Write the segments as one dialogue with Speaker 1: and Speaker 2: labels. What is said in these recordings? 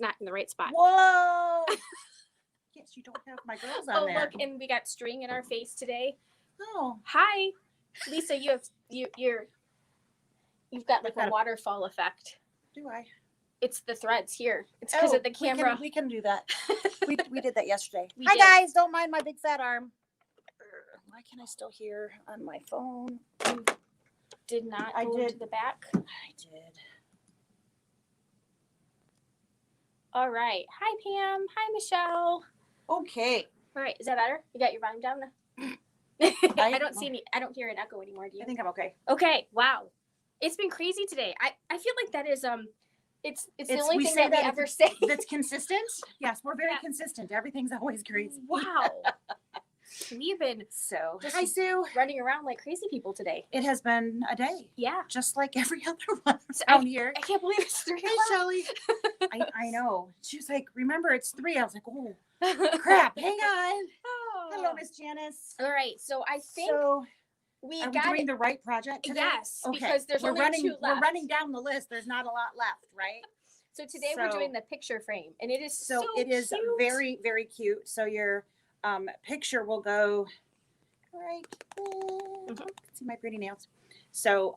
Speaker 1: not in the right spot.
Speaker 2: Whoa! Yes, you don't have my girls on there.
Speaker 1: Oh, look, and we got string in our face today.
Speaker 2: Oh.
Speaker 1: Hi, Lisa. You've got like a waterfall effect.
Speaker 2: Do I?
Speaker 1: It's the threads here. It's because of the camera.
Speaker 2: We can do that. we did that yesterday.
Speaker 1: We
Speaker 2: Hi
Speaker 1: did.
Speaker 2: guys, don't mind my big fat arm. Why can I still hear on my phone?
Speaker 1: You did not go to the back?
Speaker 2: I did.
Speaker 1: All right. Hi, Pam. Hi, Michelle.
Speaker 2: Okay.
Speaker 1: All right. Is that better? You got your volume down? I don't hear an echo anymore. Do you?
Speaker 2: I think I'm okay.
Speaker 1: Okay. Wow. It's been crazy today. I feel like that is it's the only thing that we ever say
Speaker 2: that's consistent. Yes, we're very consistent. Everything's always crazy.
Speaker 1: Wow. We've been
Speaker 2: hi Sue,
Speaker 1: running around like crazy people today.
Speaker 2: It has been a day.
Speaker 1: Yeah.
Speaker 2: Just like every other one around here.
Speaker 1: I can't believe it's 3 o'clock.
Speaker 2: Hey Shelly. I know. She was like, remember it's 3. I was like, oh crap, hang on.
Speaker 1: Oh.
Speaker 2: Hello, Miss Janice.
Speaker 1: All right. So I think we
Speaker 2: are doing the right project today?
Speaker 1: Yes,
Speaker 2: okay.
Speaker 1: Because there's only 2 left.
Speaker 2: We're running down the list. There's not a lot left, right?
Speaker 1: So today we're doing the picture frame, and it is so
Speaker 2: it
Speaker 1: cute.
Speaker 2: is very, very cute. So your picture will go right there. See my pretty nails. So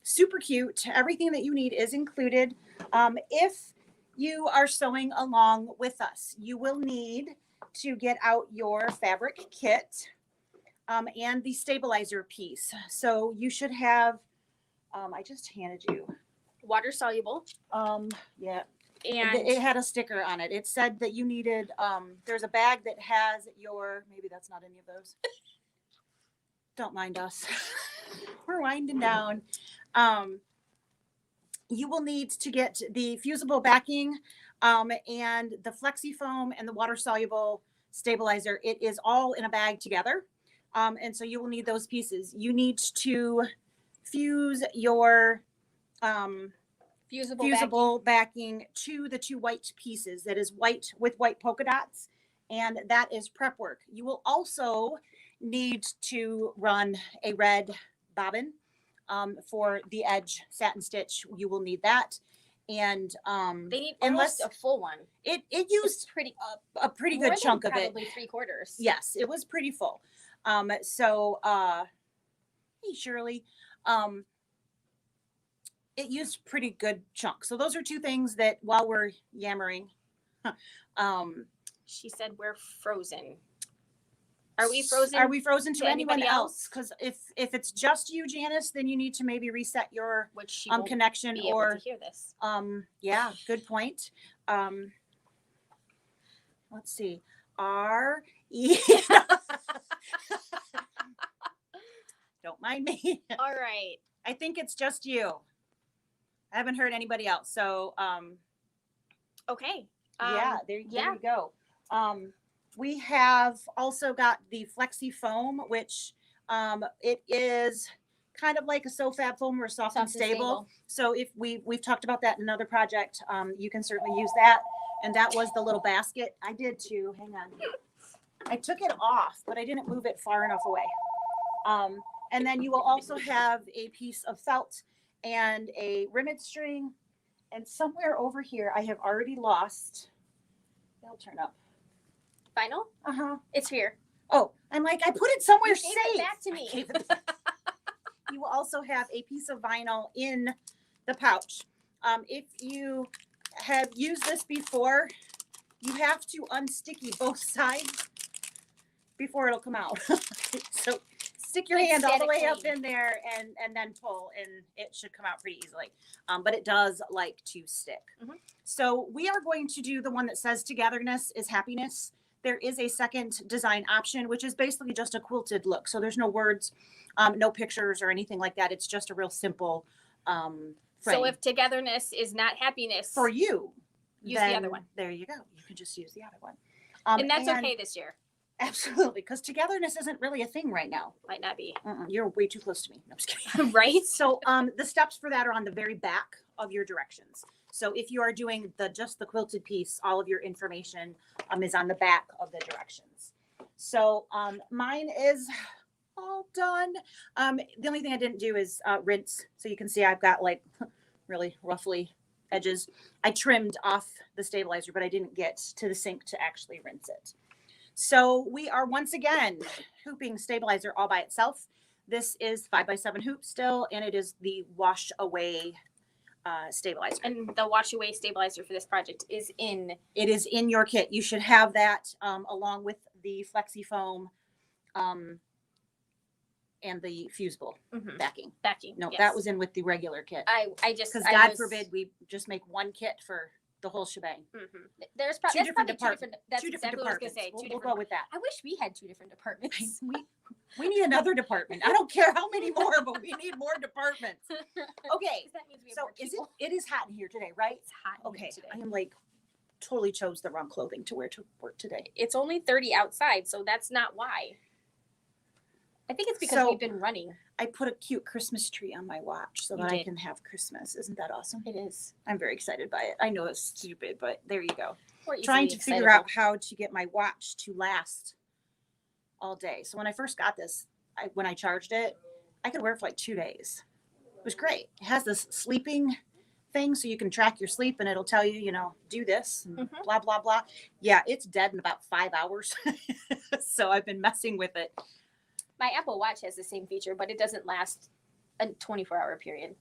Speaker 2: super cute. Everything that you need is included. If you are sewing along with us, you will need to get out your fabric kit. And the stabilizer piece. So you should have, I just handed you.
Speaker 1: Water soluble.
Speaker 2: Yeah.
Speaker 1: And
Speaker 2: it had a sticker on it. It said that you needed, there's a bag that has maybe that's not any of those. Don't mind us. We're winding down. You will need to get the fusible backing and the flexi foam and the water soluble stabilizer. It is all in a bag together. And so you will need those pieces. You need to fuse your fusible backing to the 2 white pieces. That is white with white polka dots, and that is prep work. You will also need to run a red bobbin for the edge satin stitch. You will need that. And
Speaker 1: they need almost a full one.
Speaker 2: It used a pretty good chunk of it.
Speaker 1: Probably 3/4.
Speaker 2: Yes, it was pretty full. Hey Shirley, it used pretty good chunk. So those are 2 things that while we're yammering,
Speaker 1: she said we're frozen. Are we frozen?
Speaker 2: Are we frozen to anybody else? Because if it's just you, Janice, then you need to maybe reset your connection
Speaker 1: be
Speaker 2: or
Speaker 1: able to hear this.
Speaker 2: Yeah, good point. Let's see. Don't mind me.
Speaker 1: All right.
Speaker 2: I think it's just you. I haven't heard anybody else. So,
Speaker 1: okay.
Speaker 2: There you go. We have also got the flexi foam, which it is kind of like a SoFab foam or soft and stable. So if we've talked about that in another project, you can certainly use that. And that was the little basket. I did too. Hang on. I took it off, but I didn't move it far enough away. And then you will also have a piece of felt and a ribbon string. And somewhere over here, I have already lost. They'll turn up.
Speaker 1: Vinyl?
Speaker 2: Uh-huh.
Speaker 1: It's here.
Speaker 2: Oh, I'm like, I put it somewhere safe.
Speaker 1: Give it back to me.
Speaker 2: You will also have a piece of vinyl in the pouch. If you have used this before, you have to unsticky both sides before it'll come out. So stick your hand all the way up in there and then pull, and it should come out pretty easily. But it does like to stick. Mm-hmm. So we are going to do the one that says togetherness is happiness. There is a second design option, which is basically just a quilted look. So there's no words, no pictures or anything like that. It's just a real simple frame.
Speaker 1: So if togetherness is not happiness
Speaker 2: for you,
Speaker 1: use the other one.
Speaker 2: There you go. You can just use the other one.
Speaker 1: And that's okay this year.
Speaker 2: Absolutely, because togetherness isn't really a thing right now.
Speaker 1: Might not be.
Speaker 2: You're way too close to me. No, I'm just kidding.
Speaker 1: Right?
Speaker 2: So the steps for that are on the very back of your directions. So if you are doing just the quilted piece, all of your information is on the back of the directions. So mine is all done. The only thing I didn't do is rinse. So you can see I've got like really roughly edges. I trimmed off the stabilizer, but I didn't get to the sink to actually rinse it. So we are once again hooping stabilizer all by itself. This is 5x7 hoop still, and it is the wash away stabilizer.
Speaker 1: And the wash away stabilizer for this project is in.
Speaker 2: It is in your kit. You should have that along with the flexi foam and the fusible backing.
Speaker 1: Backing.
Speaker 2: No,
Speaker 1: yes.
Speaker 2: that was in with the regular kit.
Speaker 1: I just
Speaker 2: because God forbid we just make one kit for the whole shebang.
Speaker 1: There's
Speaker 2: Two different
Speaker 1: two different. That's
Speaker 2: two different
Speaker 1: exactly what I was
Speaker 2: departments.
Speaker 1: gonna say.
Speaker 2: We'll,
Speaker 1: Two
Speaker 2: we'll
Speaker 1: different.
Speaker 2: go with that.
Speaker 1: I wish we had two different departments.
Speaker 2: We need another department. I don't care how many more, but we need more departments. Okay.
Speaker 1: That means we have
Speaker 2: So
Speaker 1: more people.
Speaker 2: it is hot in here today, right?
Speaker 1: It's hot in here
Speaker 2: Okay.
Speaker 1: today.
Speaker 2: I am like totally chose the wrong clothing to wear to work today.
Speaker 1: It's only 30 outside, so that's not why. I think it's because
Speaker 2: So-
Speaker 1: we've been running.
Speaker 2: I put a cute Christmas tree on my watch so
Speaker 1: You
Speaker 2: that I
Speaker 1: did.
Speaker 2: can have Christmas. Isn't that awesome?
Speaker 1: It is.
Speaker 2: I'm very excited by it. I know it's stupid, but there you go.
Speaker 1: We're easily
Speaker 2: Trying to figure
Speaker 1: excitable.
Speaker 2: out how to get my watch to last all day. So when I first got this, when I charged it, I could wear it for like 2 days. It was great. It has this sleeping thing so you can track your sleep and it'll tell you, you know, do this and blah, blah, blah. Yeah, it's dead in about 5 hours. So I've been messing with it.
Speaker 1: My Apple Watch has the same feature, but it doesn't last a 24-hour period.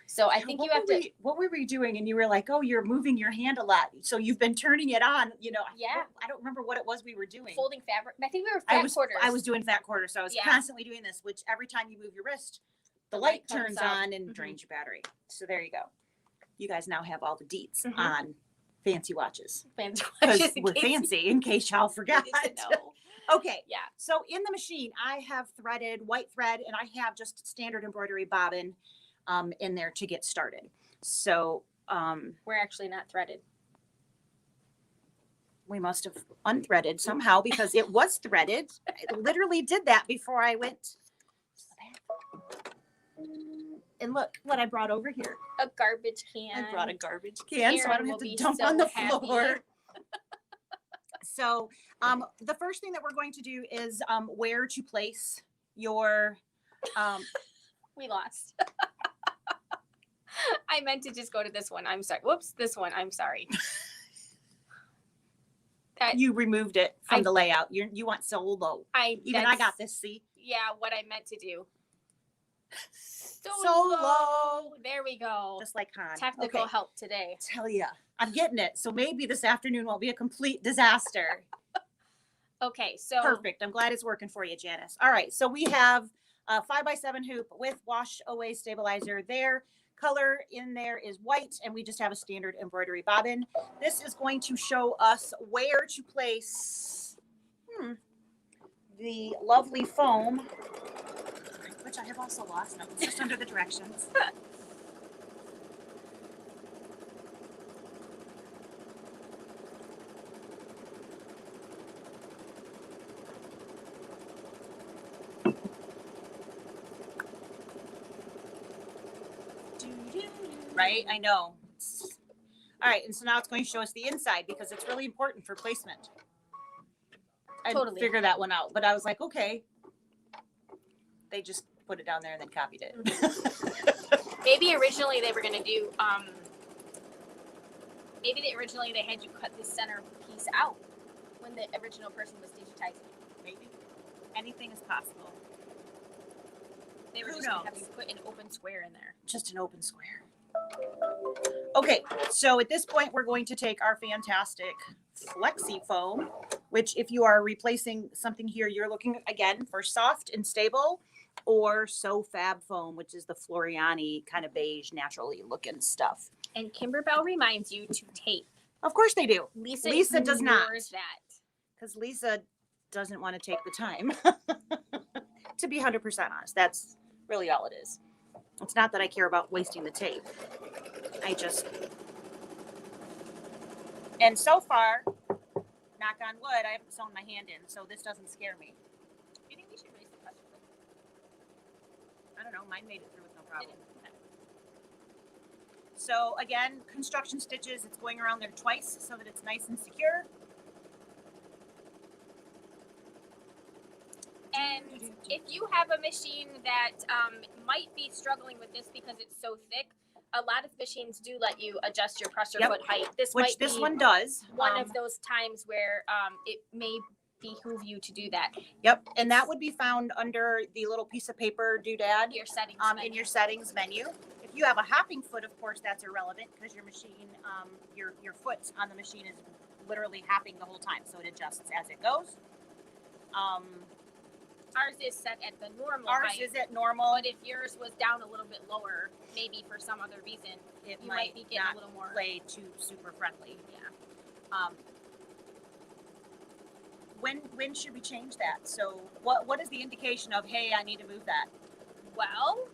Speaker 1: So I think you have to.
Speaker 2: What were we doing? And you were like, oh, you're moving your hand a lot. So you've been turning it on, you know.
Speaker 1: Yeah.
Speaker 2: I don't remember what it was we were doing.
Speaker 1: Folding fabric. I think we were fat quarters.
Speaker 2: I was doing fat quarters. So I was
Speaker 1: Yeah.
Speaker 2: constantly doing this, which every time you move your wrist, the
Speaker 1: The
Speaker 2: light
Speaker 1: light comes
Speaker 2: turns
Speaker 1: on.
Speaker 2: on and drains your battery. So there you go. You guys now have all the deets
Speaker 1: Mhm.
Speaker 2: on fancy watches.
Speaker 1: Fancy
Speaker 2: Because
Speaker 1: watches in
Speaker 2: we're
Speaker 1: case
Speaker 2: fancy in case y'all forgot.
Speaker 1: you didn't know.
Speaker 2: Okay.
Speaker 1: Yeah.
Speaker 2: So in the machine, I have threaded white thread and I have just standard embroidery bobbin in there to get started. So
Speaker 1: We're actually not threaded.
Speaker 2: we must have unthreaded somehow because it was threaded. I literally did that before I went to the bathroom. And look what I brought over here.
Speaker 1: A garbage can.
Speaker 2: I brought a garbage can so I
Speaker 1: Karen
Speaker 2: don't
Speaker 1: will
Speaker 2: have to
Speaker 1: be
Speaker 2: dump
Speaker 1: so
Speaker 2: on the
Speaker 1: happy.
Speaker 2: floor. So the first thing that we're going to do is where to place your
Speaker 1: We lost. I meant to just go to this one. I'm sorry. Whoops, this one. I'm sorry.
Speaker 2: you removed it from the layout. You want solo. I got this, see?
Speaker 1: Yeah, what I meant to do.
Speaker 2: Solo.
Speaker 1: There we go.
Speaker 2: Just like Han.
Speaker 1: Technical
Speaker 2: Okay.
Speaker 1: help today.
Speaker 2: Tell ya, I'm getting it. So maybe this afternoon won't be a complete disaster.
Speaker 1: Okay, so
Speaker 2: Perfect. I'm glad it's working for you, Janice. All right. So we have a 5x7 hoop with wash away stabilizer there. Color in there is white, and we just have a standard embroidery bobbin. This is going to show us where to place the lovely foam, which I have also lost. No, it's just under the directions. Right? I know. All right. And so now it's going to show us the inside because it's really important for placement. I
Speaker 1: Totally.
Speaker 2: figured that one out, but I was like, okay. They just put it down there and then copied it.
Speaker 1: maybe originally they were gonna do originally they had you cut the center piece out when the original person was digitizing.
Speaker 2: Maybe. Anything is possible.
Speaker 1: They were
Speaker 2: Who
Speaker 1: just gonna have
Speaker 2: knows?
Speaker 1: you put an open square in there.
Speaker 2: Just an open square. Okay, so at this point, we're going to take our fantastic flexi foam, which if you are replacing something here, you're looking again for soft and stable, or So Fab foam, which is the Floriani kind of beige, naturally looking stuff.
Speaker 1: And Kimberbell reminds you to tape.
Speaker 2: Of course they do,
Speaker 1: Lisa
Speaker 2: does not.
Speaker 1: ignores that.
Speaker 2: because Lisa doesn't want to take the time. To be 100% honest, that's really all it is. It's not that I care about wasting the tape. And so far, knock on wood, I haven't sewn my hand in, so this doesn't scare me.
Speaker 1: Do you think we should raise the question?
Speaker 2: I don't know, mine made it through with no problem. So again, construction stitches, it's going around there twice so that it's nice and secure.
Speaker 1: And if you have a machine that might be struggling with this because it's so thick, a lot of machines do let you adjust your presser
Speaker 2: Yep.
Speaker 1: foot height. This
Speaker 2: Which
Speaker 1: might
Speaker 2: this
Speaker 1: be
Speaker 2: one does.
Speaker 1: one of those times where it may behoove you to do that.
Speaker 2: Yep, and that would be found under the little piece of paper doodad
Speaker 1: Your settings
Speaker 2: in your settings menu. If you have a hopping foot, of course, that's irrelevant because your machine, your foot on the machine is literally hopping the whole time, so it adjusts as it goes.
Speaker 1: Ours is set at the normal
Speaker 2: Ours
Speaker 1: height.
Speaker 2: is at normal.
Speaker 1: But if yours was down a little bit lower, maybe for some other reason,
Speaker 2: It
Speaker 1: you
Speaker 2: might
Speaker 1: be getting
Speaker 2: not
Speaker 1: a little more.
Speaker 2: play too super friendly.
Speaker 1: Yeah.
Speaker 2: When should we change that? So what is the indication of, hey, I need to move that?
Speaker 1: Well,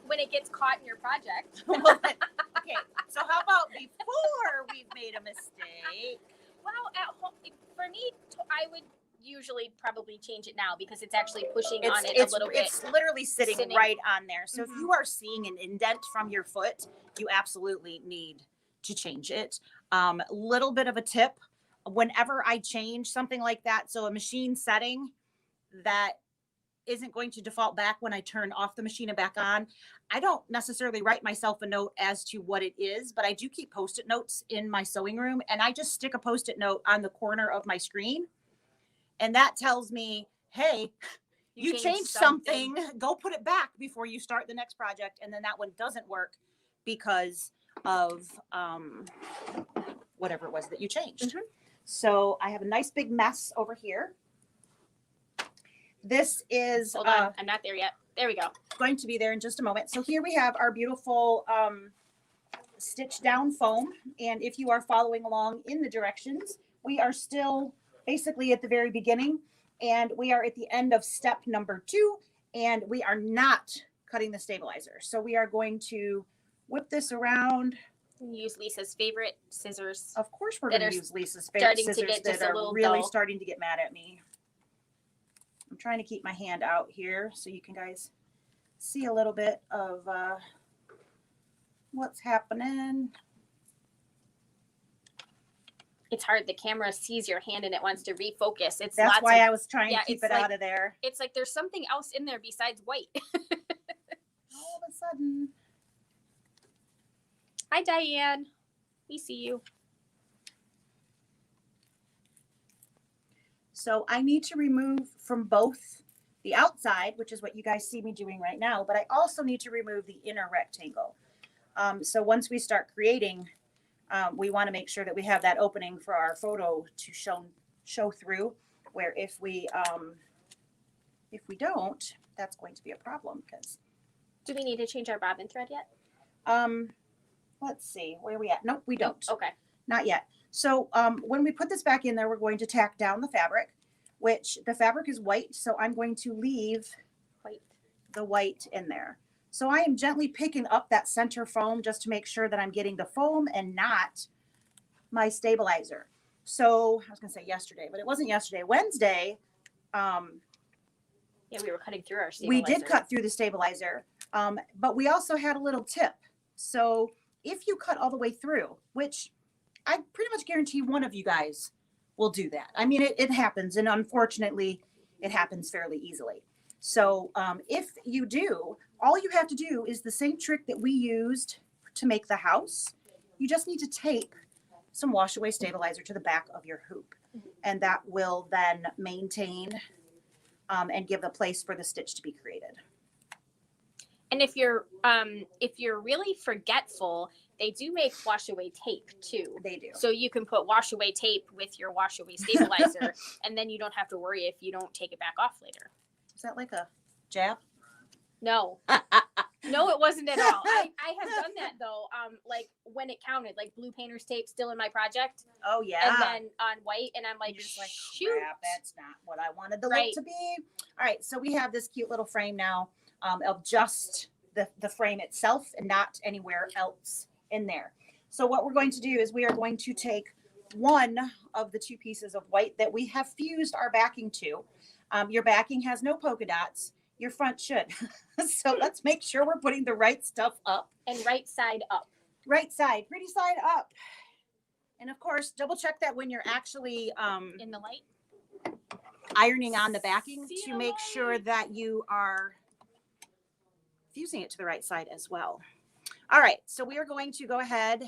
Speaker 1: when it gets caught in your project.
Speaker 2: Okay, so how about before we've made a mistake?
Speaker 1: Well, at home, for me, I would usually probably change it now because it's actually pushing on it a little bit.
Speaker 2: It's literally sitting right on there. So if you are seeing an indent from your foot, you absolutely need to change it. Little bit of a tip. Whenever I change something like that, so a machine setting that isn't going to default back when I turn off the machine and back on, I don't necessarily write myself a note as to what it is, but I do keep Post-it notes in my sewing room, and I just stick a Post-it note on the corner of my screen, and that tells me, hey, you changed something, go put it back before you start the next project, and then that one doesn't work because of whatever it was that you changed.
Speaker 1: Mm-hmm.
Speaker 2: So I have a nice big mess over here. This is
Speaker 1: hold on, I'm not there yet. There we go.
Speaker 2: Going to be there in just a moment. So here we have our beautiful stitch down foam, and if you are following along in the directions, we are still basically at the very beginning, and we are at the end of step number 2, and we are not cutting the stabilizer. So we are going to whip this around.
Speaker 1: Use Lisa's favorite scissors.
Speaker 2: Of course we're going to use Lisa's favorite scissors that are really starting to get mad at me. I'm trying to keep my hand out here so you can guys see a little bit of what's happening.
Speaker 1: It's hard. The camera sees your hand and it wants to refocus.
Speaker 2: That's why I was trying to keep it out of there.
Speaker 1: It's like there's something else in there besides white.
Speaker 2: All of a sudden.
Speaker 1: Hi, Diane. We see you.
Speaker 2: So I need to remove from both the outside, which is what you guys see me doing right now, but I also need to remove the inner rectangle. So once we start creating, we want to make sure that we have that opening for our photo to show through, where if we don't, that's going to be a problem. Because
Speaker 1: do we need to change our bobbin thread yet?
Speaker 2: Let's see, where are we at? Nope, we don't.
Speaker 1: Okay.
Speaker 2: Not yet. So when we put this back in there, we're going to tack down the fabric, which the fabric is white. So I'm going to leave the white in there. So I am gently picking up that center foam just to make sure that I'm getting the foam and not my stabilizer. So I was going to say yesterday, but it wasn't yesterday. Wednesday.
Speaker 1: Yeah, we were cutting through our stabilizer.
Speaker 2: We did cut through the stabilizer, but we also had a little tip. So if you cut all the way through, which I pretty much guarantee one of you guys will do that. I mean, it happens, and unfortunately, it happens fairly easily. So if you do, all you have to do is the same trick that we used to make the house. You just need to tape some wash away stabilizer to the back of your hoop, and that will then maintain and give the place for the stitch to be created.
Speaker 1: And if you're really forgetful, they do make wash away tape too.
Speaker 2: They do.
Speaker 1: So you can put wash away tape with your wash away stabilizer, and then you don't have to worry if you don't take it back off later.
Speaker 2: Is that like a jab?
Speaker 1: No. No, it wasn't at all. I have done that though. Like when it counted, like blue painter's tape still in my project.
Speaker 2: Oh yeah.
Speaker 1: And then on white, and I'm like,
Speaker 2: just like,
Speaker 1: shoot,
Speaker 2: crap, that's not what I wanted the look to be. All right, so we have this cute little frame now of just the frame itself and not anywhere else in there. So what we're going to do is we are going to take one of the two pieces of white that we have fused our backing to. Your backing has no polka dots. Your front should. So let's make sure we're putting the right stuff up.
Speaker 1: And right side up.
Speaker 2: Right side, pretty side up. And of course, double check that when you're actually
Speaker 1: in the light,
Speaker 2: ironing on the backing to make sure that you are fusing it to the right side as well. All right, so we are going to go ahead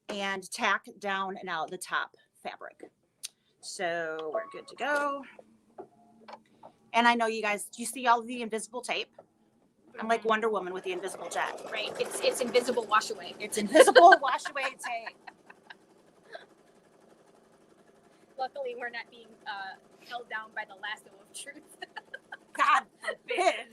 Speaker 2: and tack down now the top fabric. So we're good to go. And I know you guys, do you see all of the invisible tape? I'm like Wonder Woman with the invisible jet.
Speaker 1: Right. It's invisible wash away.
Speaker 2: It's invisible wash away tape.
Speaker 1: Luckily, we're not being held down by the lasso of truth.
Speaker 2: God forbid.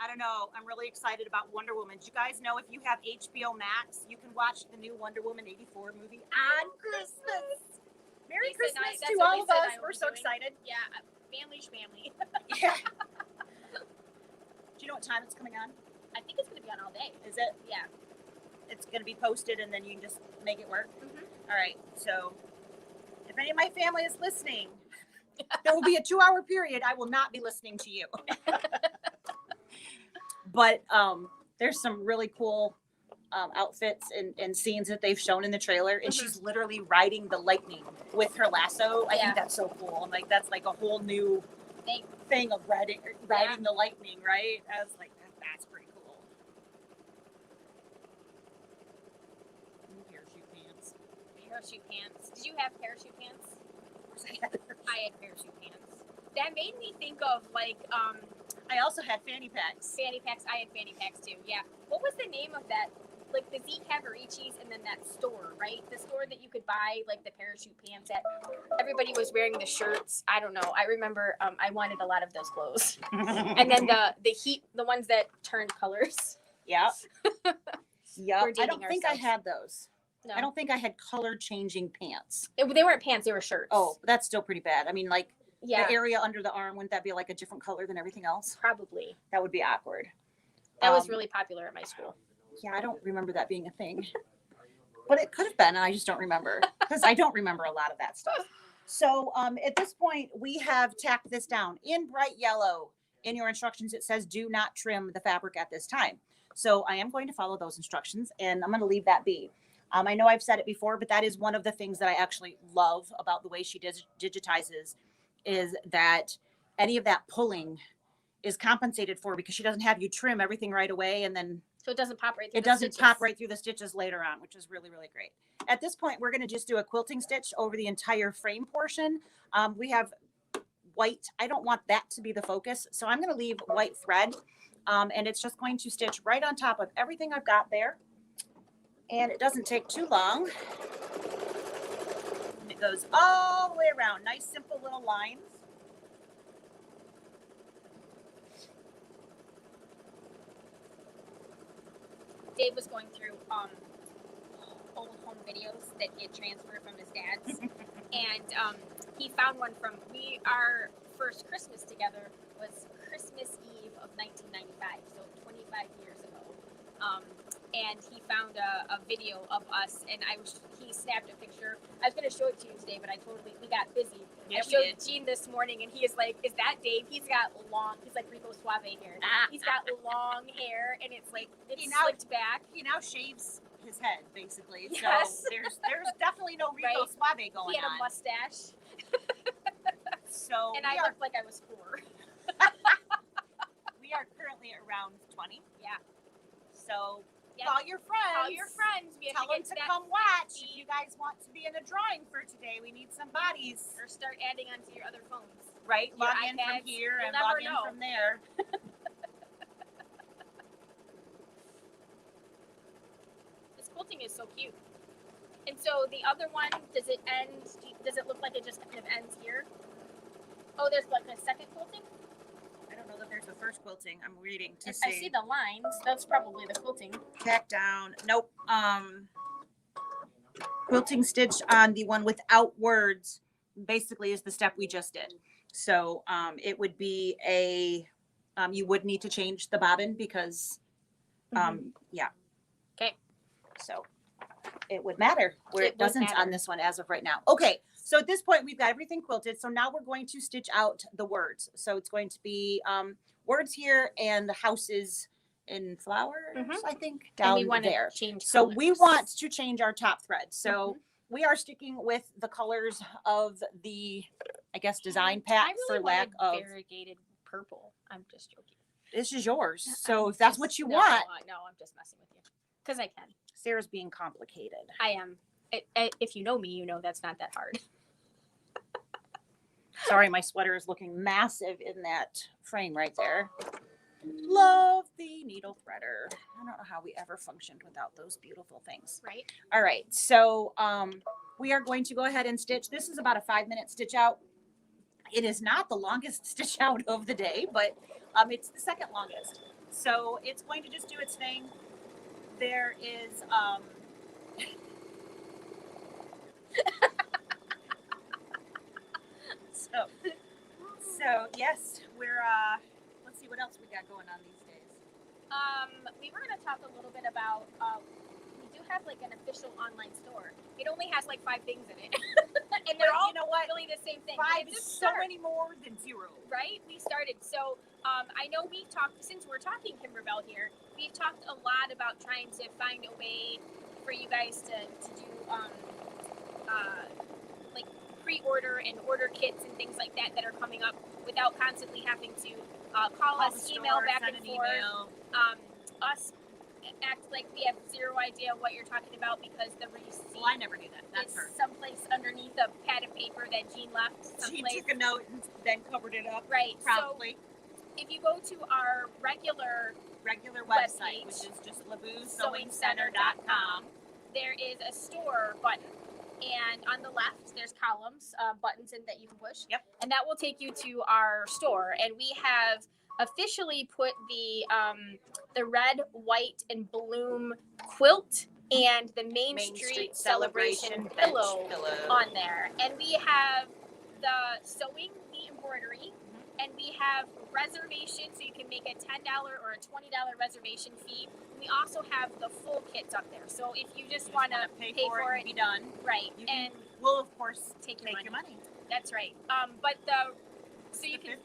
Speaker 2: I don't know. I'm really excited about Wonder Woman. Do you guys know if you have HBO Max, you can watch the new Wonder Woman 84 movie on Christmas? Merry
Speaker 1: Lisa and I-
Speaker 2: Christmas
Speaker 1: that's
Speaker 2: to
Speaker 1: what
Speaker 2: all of
Speaker 1: Lisa and
Speaker 2: us.
Speaker 1: I will
Speaker 2: We're
Speaker 1: be
Speaker 2: so
Speaker 1: doing.
Speaker 2: excited.
Speaker 1: Yeah, family schmamly.
Speaker 2: Yeah. Do you know what time it's coming on?
Speaker 1: I think it's gonna be on all day.
Speaker 2: Is it?
Speaker 1: Yeah.
Speaker 2: It's going to be posted and then you can just make it work?
Speaker 1: Mhm.
Speaker 2: All right. So if any of my family is listening, there will be a 2-hour period. I will not be listening to you. But there's some really cool outfits and scenes that they've shown in the trailer. And she's literally riding the lightning with her lasso. I
Speaker 1: Yeah.
Speaker 2: think that's so cool. I'm like, that's like a whole new thing of riding the lightning, right? I was like, that's pretty cool. Parachute pants.
Speaker 1: Parachute pants. Did you have parachute pants?
Speaker 2: Of course I had.
Speaker 1: I had parachute pants. That made me think of like
Speaker 2: I also had fanny packs.
Speaker 1: fanny packs. I had fanny packs too. Yeah. What was the name of that? Like the Z Cavaricci's and then that store, right? The store that you could buy like the parachute pants at. Everybody was wearing the shirts. I don't know. I remember I wanted a lot of those clothes. And then the ones that turned colors.
Speaker 2: Yep. Yep.
Speaker 1: We're
Speaker 2: I
Speaker 1: dating
Speaker 2: don't think I
Speaker 1: ourselves.
Speaker 2: had those.
Speaker 1: No.
Speaker 2: I don't think I had color changing pants.
Speaker 1: They weren't pants, they were shirts.
Speaker 2: Oh, that's still pretty bad. I mean, like
Speaker 1: yeah.
Speaker 2: the area under the arm, wouldn't that be like a different color than everything else?
Speaker 1: Probably.
Speaker 2: That would be awkward.
Speaker 1: That was really popular at my school.
Speaker 2: Yeah, I don't remember that being a thing. But it could have been, and I just don't remember. Because I don't remember a lot of that stuff. So at this point, we have tacked this down in bright yellow. In your instructions, it says do not trim the fabric at this time. So I am going to follow those instructions, and I'm going to leave that be. I know I've said it before, but that is one of the things that I actually love about the way she digitizes is that any of that pulling is compensated for because she doesn't have you trim everything right away and then
Speaker 1: So it doesn't pop right through
Speaker 2: it doesn't pop right through the stitches later on, which is really, really great. At this point, we're going to just do a quilting stitch over the entire frame portion. We have white. I don't want that to be the focus, so I'm going to leave white thread, and it's just going to stitch right on top of everything I've got there. And it doesn't take too long. And it goes all the way around. Nice, simple little lines.
Speaker 1: Dave was going through old home videos that he had transferred from his dad's, and he found one from our first Christmas together was Christmas Eve of 1995, so 25 years ago. And he found a video of us, and he snapped a picture. I was going to show it to you today, but we got busy.
Speaker 2: Yeah,
Speaker 1: I showed Gene this morning, and he is like, "Is that Dave? He's got he's like Rico Suave hair. He's got long hair, and it's like it's slicked back.
Speaker 2: He now shaves his head, basically.
Speaker 1: Yes.
Speaker 2: So there's definitely no Rico
Speaker 1: Right.
Speaker 2: Suave going
Speaker 1: He had
Speaker 2: on.
Speaker 1: a mustache,
Speaker 2: So
Speaker 1: and I looked like I was 4.
Speaker 2: we are currently around 20.
Speaker 1: Yeah.
Speaker 2: So
Speaker 1: Yep.
Speaker 2: call your friends.
Speaker 1: Call your friends. We have
Speaker 2: Tell
Speaker 1: to
Speaker 2: them
Speaker 1: get
Speaker 2: to
Speaker 1: that
Speaker 2: come watch. If you guys want to be in the drawing for today, we need some bodies.
Speaker 1: or start adding onto your other phones.
Speaker 2: Right?
Speaker 1: Your
Speaker 2: Log in from
Speaker 1: iPads.
Speaker 2: here
Speaker 1: You'll
Speaker 2: and
Speaker 1: never
Speaker 2: log in
Speaker 1: know.
Speaker 2: from there.
Speaker 1: This quilting is so cute. And so the other one, does it look like it just kind of ends here? Oh, there's like a second quilting?
Speaker 2: I don't know that there's a first quilting. I'm reading to
Speaker 1: I see the lines. That's probably the quilting.
Speaker 2: tack down. Nope. Quilting stitch on the one without words basically is the step we just did. So it would be you would need to change the bobbin because yeah.
Speaker 1: Okay.
Speaker 2: So it would matter where
Speaker 1: It
Speaker 2: it
Speaker 1: would
Speaker 2: doesn't
Speaker 1: matter.
Speaker 2: on this one as of right now. Okay. So at this point we've got everything quilted. So now we're going to stitch out the words. So it's going to be words here and the houses in flowers, I think,
Speaker 1: And we
Speaker 2: down
Speaker 1: want to
Speaker 2: there.
Speaker 1: change
Speaker 2: So
Speaker 1: colors.
Speaker 2: we want to change our top thread. So we are sticking with the colors of the, I guess, design pack
Speaker 1: I really
Speaker 2: for lack
Speaker 1: wanted
Speaker 2: of.
Speaker 1: variegated purple. I'm just joking.
Speaker 2: This is yours. So if that's what you want.
Speaker 1: No, I'm just messing with you. Because I can.
Speaker 2: Sarah's being complicated.
Speaker 1: I am. If you know me, you know that's not that hard.
Speaker 2: Sorry, my sweater is looking massive in that frame right there. Love the needle threader. I don't know how we ever functioned without those beautiful things.
Speaker 1: Right.
Speaker 2: All right. So we are going to go ahead and stitch. This is about a 5-minute stitch out. It is not the longest stitch out of the day, but it's the second longest. So it's going to just do its thing. There is so yes, we're let's see what else we got going on these days.
Speaker 1: We were gonna talk a little bit about we do have like an official online store. It only has like 5 things in it. And they're all, you know what, really the same thing.
Speaker 2: 5 is so many more than 0.
Speaker 1: Right? We started. So I know we've talked, since we're talking Kimberbell here, we've talked a lot about trying to find a way for you guys to do like pre-order and order kits and things like that are coming up without constantly having to call us, email back and forth. Us act like we have 0 idea what you're talking about because the receipt
Speaker 2: I never knew that. That's her.
Speaker 1: Someplace underneath a pad of paper that Jean left.
Speaker 2: She took a note and then covered it up.
Speaker 1: Right.
Speaker 2: Promptly.
Speaker 1: So if you go to our regular
Speaker 2: website, which is just labousewingcenter.com,
Speaker 1: there is a store button. And on the left, there's columns, buttons in that you can push.
Speaker 2: Yep.
Speaker 1: And that will take you to our store. And we have officially put the red, white, and bloom quilt and the Main Street Celebration pillow on there. And we have the sewing, the embroidery, and we have reservation, so you can make a $10 or a $20 reservation fee. We also have the full kits up there. So if you just want to pay for it
Speaker 2: and be done,
Speaker 1: right? And
Speaker 2: we'll of course
Speaker 1: take your money. That's right.
Speaker 2: But you can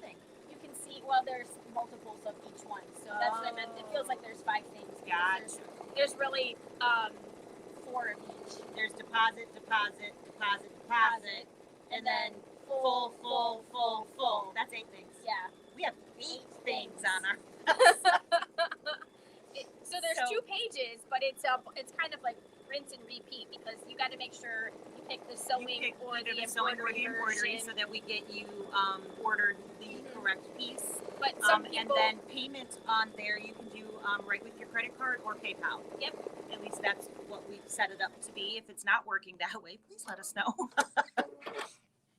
Speaker 1: see. Well, there's multiples of each one, so that's what I meant. It feels like there's 5 things. There's really 4 of each.
Speaker 2: There's deposit, and then full. That's 8 things.
Speaker 1: Yeah.
Speaker 2: We have 8 things on our.
Speaker 1: So there's 2 pages, but it's kind of like rinse and repeat because you got to make sure you pick the sewing or the embroidery
Speaker 2: so that we get you ordered the correct piece.
Speaker 1: But some people,
Speaker 2: and then payment on there you can do right with your credit card or PayPal.
Speaker 1: Yep.
Speaker 2: At least that's what we've set it up to be. If it's not working that way, please let us know.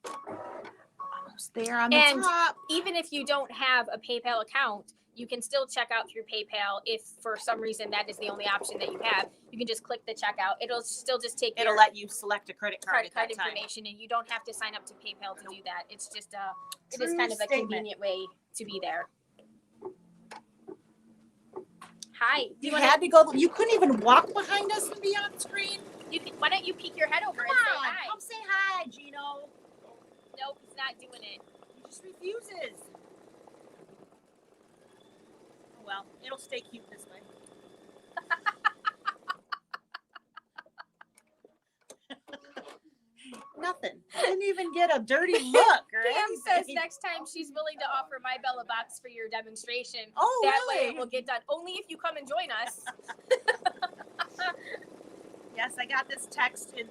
Speaker 2: Almost there on the top.
Speaker 1: Even if you don't have a PayPal account, you can still check out through PayPal. If for some reason that is the only option that you have, you can just click the checkout. It'll still just take
Speaker 2: It'll let you select a credit card
Speaker 1: information, and you don't have to sign up to PayPal to do that. It's just it is kind of a convenient way to be there. Hi.
Speaker 2: You couldn't even walk behind us and be on screen.
Speaker 1: Why don't you peek your head over and say hi?
Speaker 2: Come say hi, Gino.
Speaker 1: Nope, he's not doing it.
Speaker 2: He just refuses. Well, it'll stay cute this way. Nothing. I didn't even get a dirty look or
Speaker 1: Kim
Speaker 2: anything.
Speaker 1: says next time she's willing to offer my Bella box for your demonstration.
Speaker 2: Oh,
Speaker 1: that
Speaker 2: really?
Speaker 1: way it will get done. Only if you come and join us.
Speaker 2: Yes, I got this text in,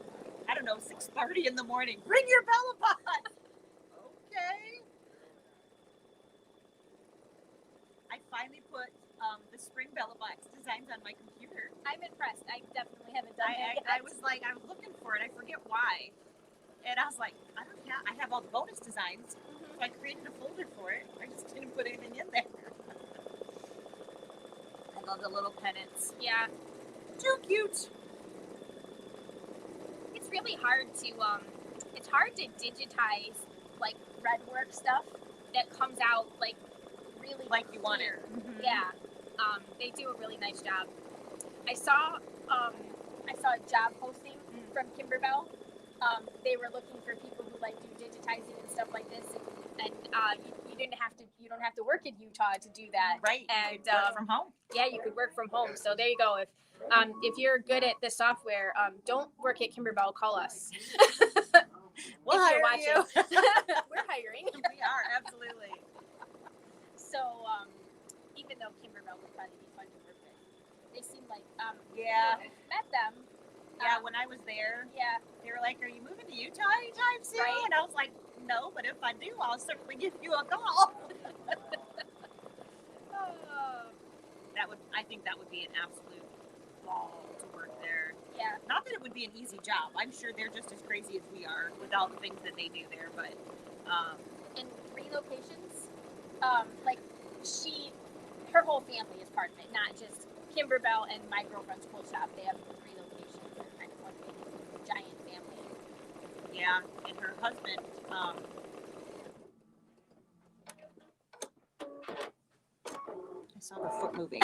Speaker 2: 6:30 in the morning. Bring your Bella box. Okay. I finally put the spring Bella box designs on my computer.
Speaker 1: I'm impressed. I definitely haven't done that yet.
Speaker 2: I was looking for it. I forget why. And I was like, I have all the bonus designs. So I created a folder for it. I just didn't put anything in there. I love the little pennants.
Speaker 1: Yeah.
Speaker 2: Too cute.
Speaker 1: It's really hard to digitize like thread work stuff that comes out like really
Speaker 2: like you want it.
Speaker 1: Mm-hmm. Yeah. They do a really nice job. I saw a job posting from Kimberbell. They were looking for people who like do digitizing and stuff like this, and you don't have to work in Utah to do that.
Speaker 2: Right.
Speaker 1: And
Speaker 2: you could work from home.
Speaker 1: Yeah, you could work from home. So there you go. If you're good at the software, don't work at Kimberbell. Call us.
Speaker 2: We'll hire you.
Speaker 1: We're hiring.
Speaker 2: We are, absolutely.
Speaker 1: So even
Speaker 2: was there.
Speaker 1: Yeah.
Speaker 2: They were like, "Are you moving to Utah anytime soon?"
Speaker 1: Right.
Speaker 2: And I was like, "No, but if I do, I'll certainly give you a call." I think that would be an absolute ball to work there.
Speaker 1: Yeah.
Speaker 2: Not that it would be an easy job. I'm sure they're just as crazy as we are with all the things that they do there. But
Speaker 1: in 3 locations, like her whole family is part of it, not just Kimberbell and my girlfriend's cool shop. They have 3 locations. They're kind of one big giant family.
Speaker 2: yeah, and her husband. I saw the foot moving.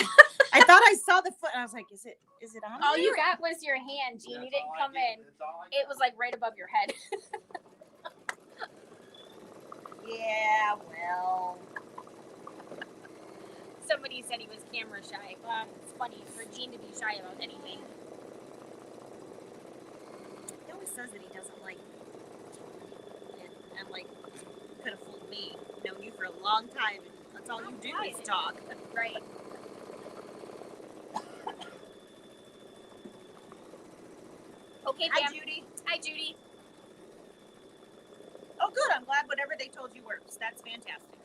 Speaker 2: I thought I saw the foot, and I was like, "Is it on?"
Speaker 1: All
Speaker 2: there?
Speaker 1: you got was your hand, Jean. You didn't come in. It was like right above your head.
Speaker 2: Yeah, well.
Speaker 1: Somebody said he was camera shy. Well, it's funny for Jean to be shy about anything.
Speaker 2: He always says that he doesn't like talking. And I'm like, you could have fooled me. Known you for a long time, and that's all you do is talk.
Speaker 1: Right. Okay,
Speaker 2: Hi,
Speaker 1: Pam.
Speaker 2: Judy.
Speaker 1: Hi, Judy.
Speaker 2: Oh, good. I'm glad whatever they told you works. That's fantastic.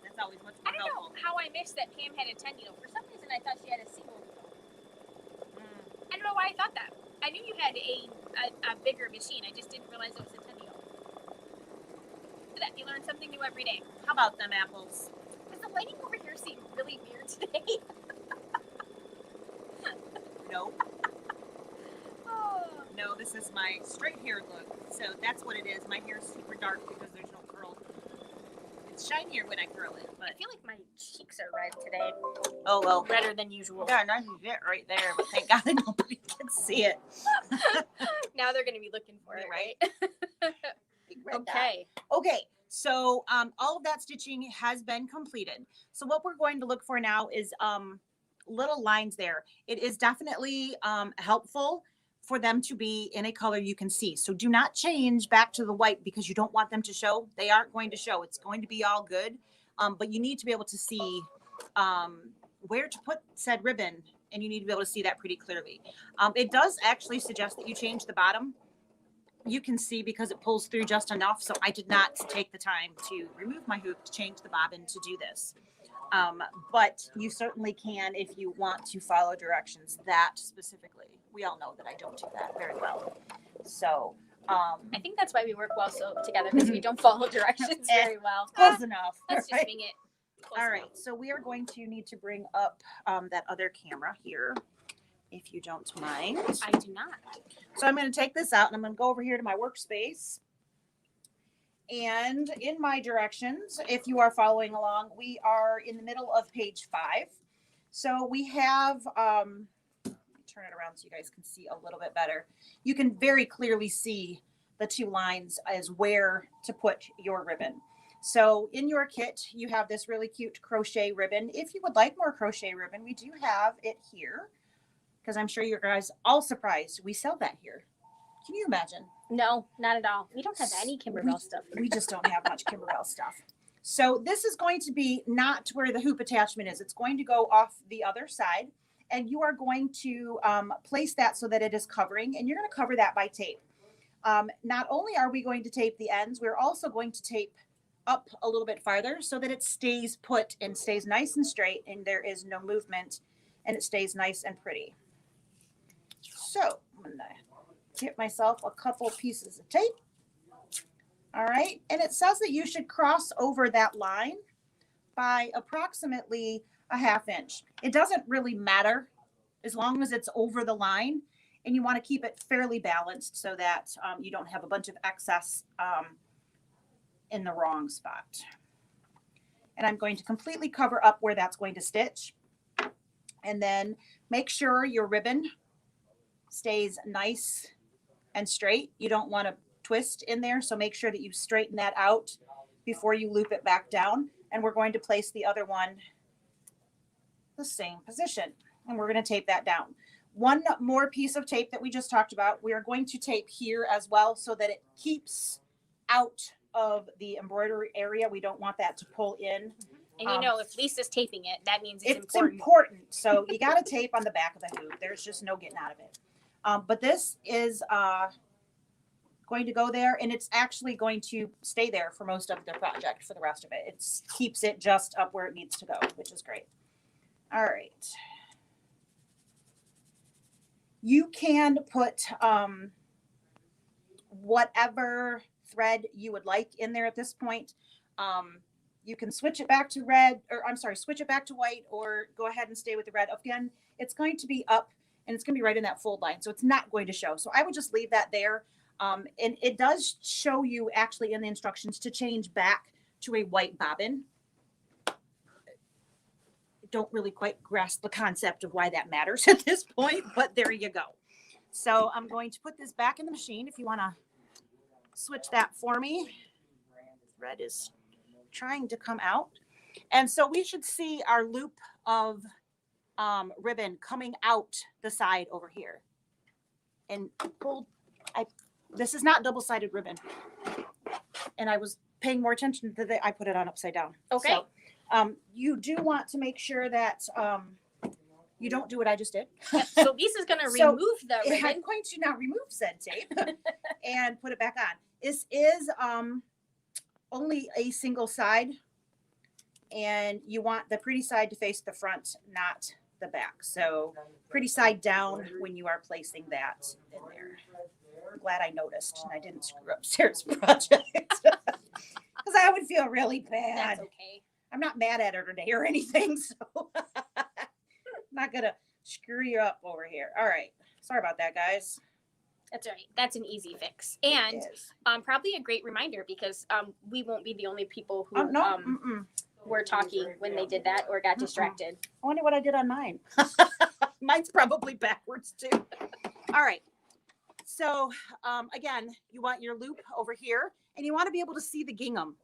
Speaker 2: That's always much
Speaker 1: I
Speaker 2: more
Speaker 1: don't know
Speaker 2: helpful.
Speaker 1: how I missed that Pam had a 10 needle. For some reason, I thought she had a single needle.
Speaker 2: Mm.
Speaker 1: I don't know why I thought that. I knew you had a bigger machine. I just didn't realize it was a 10 needle. Look at that. You learn something new every day.
Speaker 2: How about them apples?
Speaker 1: Does the lighting over here seem really weird today?
Speaker 2: No.
Speaker 1: Oh.
Speaker 2: No, this is my straight hair look. So that's what it is. My hair is super dark because there's no curl. It's shinier when I curl it, but
Speaker 1: I feel like my cheeks are red today.
Speaker 2: oh well.
Speaker 1: Redder than usual.
Speaker 2: Yeah, nice bit right there, but thank God nobody can see it.
Speaker 1: Now they're going to be looking for it, right?
Speaker 2: Big red dot.
Speaker 1: Okay.
Speaker 2: Okay, so all of that stitching has been completed. So what we're going to look for now is little lines there. It is definitely helpful for them to be in a color you can see. So do not change back to the white because you don't want them to show. They aren't going to show. It's going to be all good. But you need to be able to see where to put said ribbon, and you need to be able to see that pretty clearly. It does actually suggest that you change the bottom. You can see because it pulls through just enough. So I did not take the time to remove my hoop to change the bobbin to do this. But you certainly can if you want to follow directions that specifically. We all know that I don't do that very well. So
Speaker 1: I think that's why we work well together, because we don't follow directions very well.
Speaker 2: close enough.
Speaker 1: Let's
Speaker 2: right?
Speaker 1: just wing it. Close
Speaker 2: All right,
Speaker 1: enough.
Speaker 2: so we are going to need to bring up that other camera here, if you don't mind.
Speaker 1: I do not.
Speaker 2: So I'm going to take this out and I'm going to go over here to my workspace. And in my directions, if you are following along, we are in the middle of page 5. So we have, let me turn it around so you guys can see a little bit better. You can very clearly see the 2 lines as where to put your ribbon. So in your kit, you have this really cute crochet ribbon. If you would like more crochet ribbon, we do have it here, because I'm sure you guys all surprised. We sell that here. Can you imagine?
Speaker 1: No, not at all. We don't have any Kimberbell stuff.
Speaker 2: We just don't have much Kimberbell stuff. So this is going to be not where the hoop attachment is. It's going to go off the other side, and you are going to place that so that it is covering, and you're going to cover that by tape. Not only are we going to tape the ends, we're also going to tape up a little bit farther so that it stays put and stays nice and straight, and there is no movement, and it stays nice and pretty. So I'm going to get myself a couple pieces of tape. All right, and it says that you should cross over that line by approximately a 1/2 inch. It doesn't really matter as long as it's over the line, and you want to keep it fairly balanced so that you don't have a bunch of excess in the wrong spot. And I'm going to completely cover up where that's going to stitch, and then make sure your ribbon stays nice and straight. You don't want to twist in there, so make sure that you straighten that out before you loop it back down. And we're going to place the other one the same position, and we're going to tape that down. One more piece of tape that we just talked about, we are going to tape here as well so that it keeps out of the embroidery area. We don't want that to pull in.
Speaker 1: And you know, if Lisa's taping it, that means it's
Speaker 2: It's
Speaker 1: important.
Speaker 2: important. So you got to tape on the back of the hoop. There's just no getting out of it. But this is going to go there, and it's actually going to stay there for most of the project for the rest of it. It keeps it just up where it needs to go, which is great. All right. You can put whatever thread you would like in there at this point. You can switch it back to red, or I'm sorry, switch it back to white, or go ahead and stay with the red. Again, it's going to be up and it's going to be right in that fold line. So it's not going to show. So I would just leave that there. And it does show you actually in the instructions to change back to a white bobbin. Don't really quite grasp the concept of why that matters at this point, but there you go. So I'm going to put this back in the machine if you want to switch that for me. Thread is trying to come out. And so we should see our loop of ribbon coming out the side over here. And this is not double-sided ribbon. And I was paying more attention to that. I put it on upside down.
Speaker 1: Okay.
Speaker 2: So, you do want to make sure that you don't do what I just did.
Speaker 1: Yep. So Lisa's going to remove the ribbon.
Speaker 2: I'm going to now remove said tape and put it back on. This is only a single side, and you want the pretty side to face the front, not the back. So pretty side down when you are placing that in there. I'm glad I noticed and I didn't screw up Sarah's project because I would feel really bad.
Speaker 1: That's okay.
Speaker 2: I'm not mad at her today or anything, so I'm not gonna screw you up over here. All right, sorry about that, guys.
Speaker 1: That's right. That's an easy fix, and probably a great reminder because we won't be the only people who were talking when they did that or got distracted.
Speaker 2: I wonder what I did on mine. Mine's probably backwards too. All right. So again, you want your loop over here, and you want to be able to see the gingham.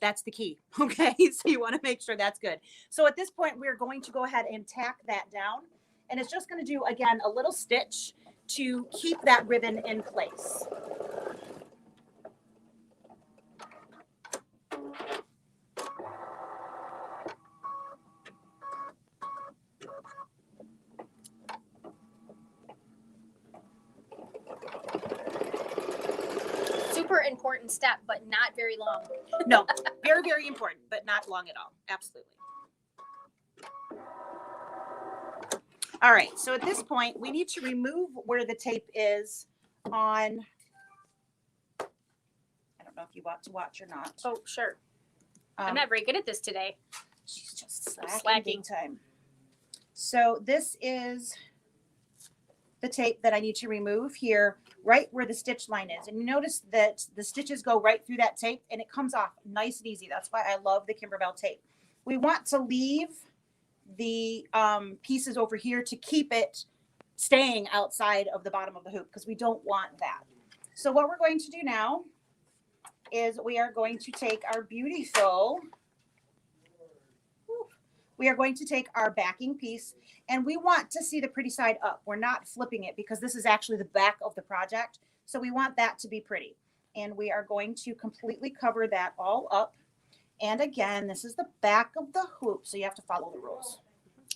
Speaker 2: That's the key. Okay. So you want to make sure that's good. So at this point, we're going to go ahead and tack that down. And it's just going to do, again, a little stitch to keep that ribbon in place.
Speaker 1: Super important step, but not very long.
Speaker 2: No, very, very important, but not long at all. Absolutely. All right, so at this point, we need to remove where the tape is on, I don't know if you want to watch or not.
Speaker 1: Oh, sure. I'm not very good at this today.
Speaker 2: She's just slacking big time. So this is the tape that I need to remove here, right where the stitch line is. And you notice that the stitches go right through that tape and it comes off nice and easy. That's why I love the Kimberbell tape. We want to leave the pieces over here to keep it staying outside of the bottom of the hoop because we don't want that. So what we're going to do now is we are going to take our Beautiful, we are going to take our backing piece, and we want to see the pretty side up. We're not flipping it because this is actually the back of the project. So we want that to be pretty. And we are going to completely cover that all up. And again, this is the back of the hoop, so you have to follow the rules.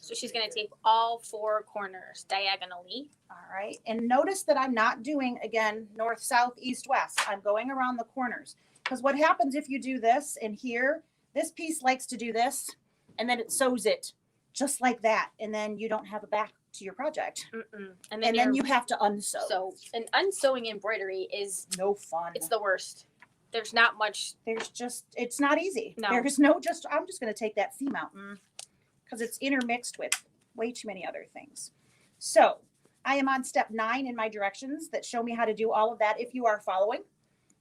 Speaker 1: So she's going to tape all four corners diagonally.
Speaker 2: All right. And notice that I'm not doing, again, north, south, east, west. I'm going around the corners. Because what happens if you do this and here, this piece likes to do this, and then it sews it just like that. And then you don't have a back to your project.
Speaker 1: And
Speaker 2: then you have to unsew.
Speaker 1: So, and unsewing embroidery is
Speaker 2: no fun.
Speaker 1: It's the worst. There's not much.
Speaker 2: There's just, it's not easy.
Speaker 1: No.
Speaker 2: There's no just, I'm just going to take that seam out because it's intermixed with way too many other things. So I am on step 9 in my directions that show me how to do all of that if you are following.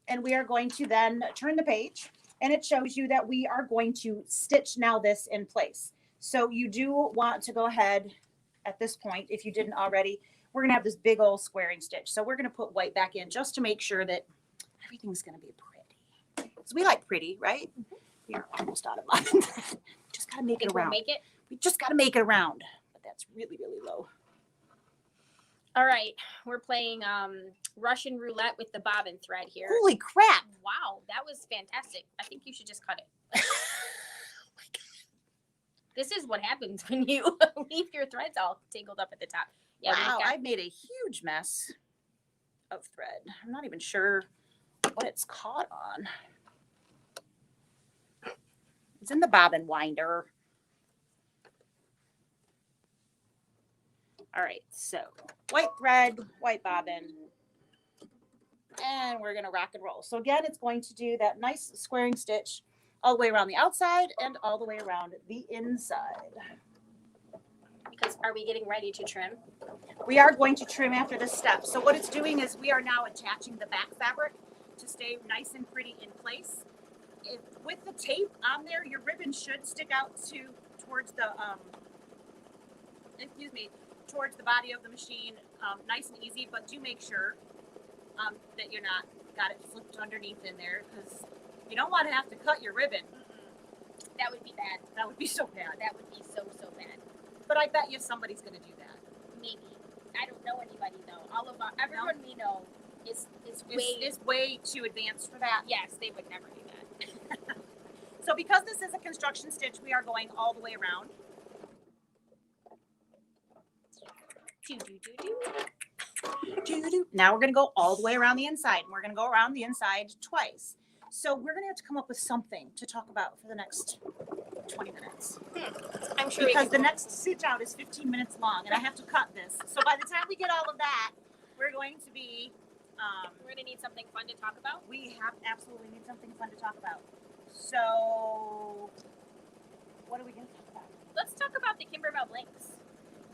Speaker 2: And we are going to then turn the page, and it shows you that we are going to stitch now this in place. So you do want to go ahead at this point, if you didn't already, we're going to have this big old squaring stitch. So we're going to put white back in just to make sure that everything's going to be pretty. Because we like pretty, right? We are almost out of mine. Just got to make it around.
Speaker 1: Make it?
Speaker 2: We just got to make it around. But that's really, really low.
Speaker 1: All right. We're playing Russian roulette with the bobbin thread here.
Speaker 2: Holy crap.
Speaker 1: Wow. That was fantastic. I think you should just cut it. This is what happens when you leave your threads all tangled up at the top. Yeah,
Speaker 2: wow, I made a huge mess. of thread. I'm not even sure what it's caught on. It's in the bobbin winder. All right, so white thread, white bobbin, and we're going to rock and roll. So again, it's going to do that nice squaring stitch all the way around the outside and all the way around the inside.
Speaker 1: Because are we getting ready to trim?
Speaker 2: We are going to trim after this step. So what it's doing is we are now attaching the back fabric to stay nice and pretty in place. With the tape on there, your ribbon should stick out towards the towards the body of the machine, nice and easy. But do make sure that you're not got it flipped underneath in there, because you don't want to have to cut your ribbon.
Speaker 1: That would be bad.
Speaker 2: That would be so bad.
Speaker 1: That would be so bad.
Speaker 2: But I bet you somebody's going to do that.
Speaker 1: Maybe. I don't know anybody though. Everyone we know is
Speaker 2: way too advanced for that.
Speaker 1: Yes, they would never do that.
Speaker 2: So because this is a construction stitch, we are going all the way around. Now we're going to go all the way around the inside, and we're going to go around the inside twice. So we're going to have to come up with something to talk about for the next 20 minutes.
Speaker 1: I'm sure
Speaker 2: because the next stitch out is 15 minutes long, and I have to cut this. So by the time we get all of that, we're going to be...
Speaker 1: we're going to need something fun to talk about.
Speaker 2: We absolutely need something fun to talk about. So what are we going to talk about?
Speaker 1: Let's talk about the Kimberbell blanks.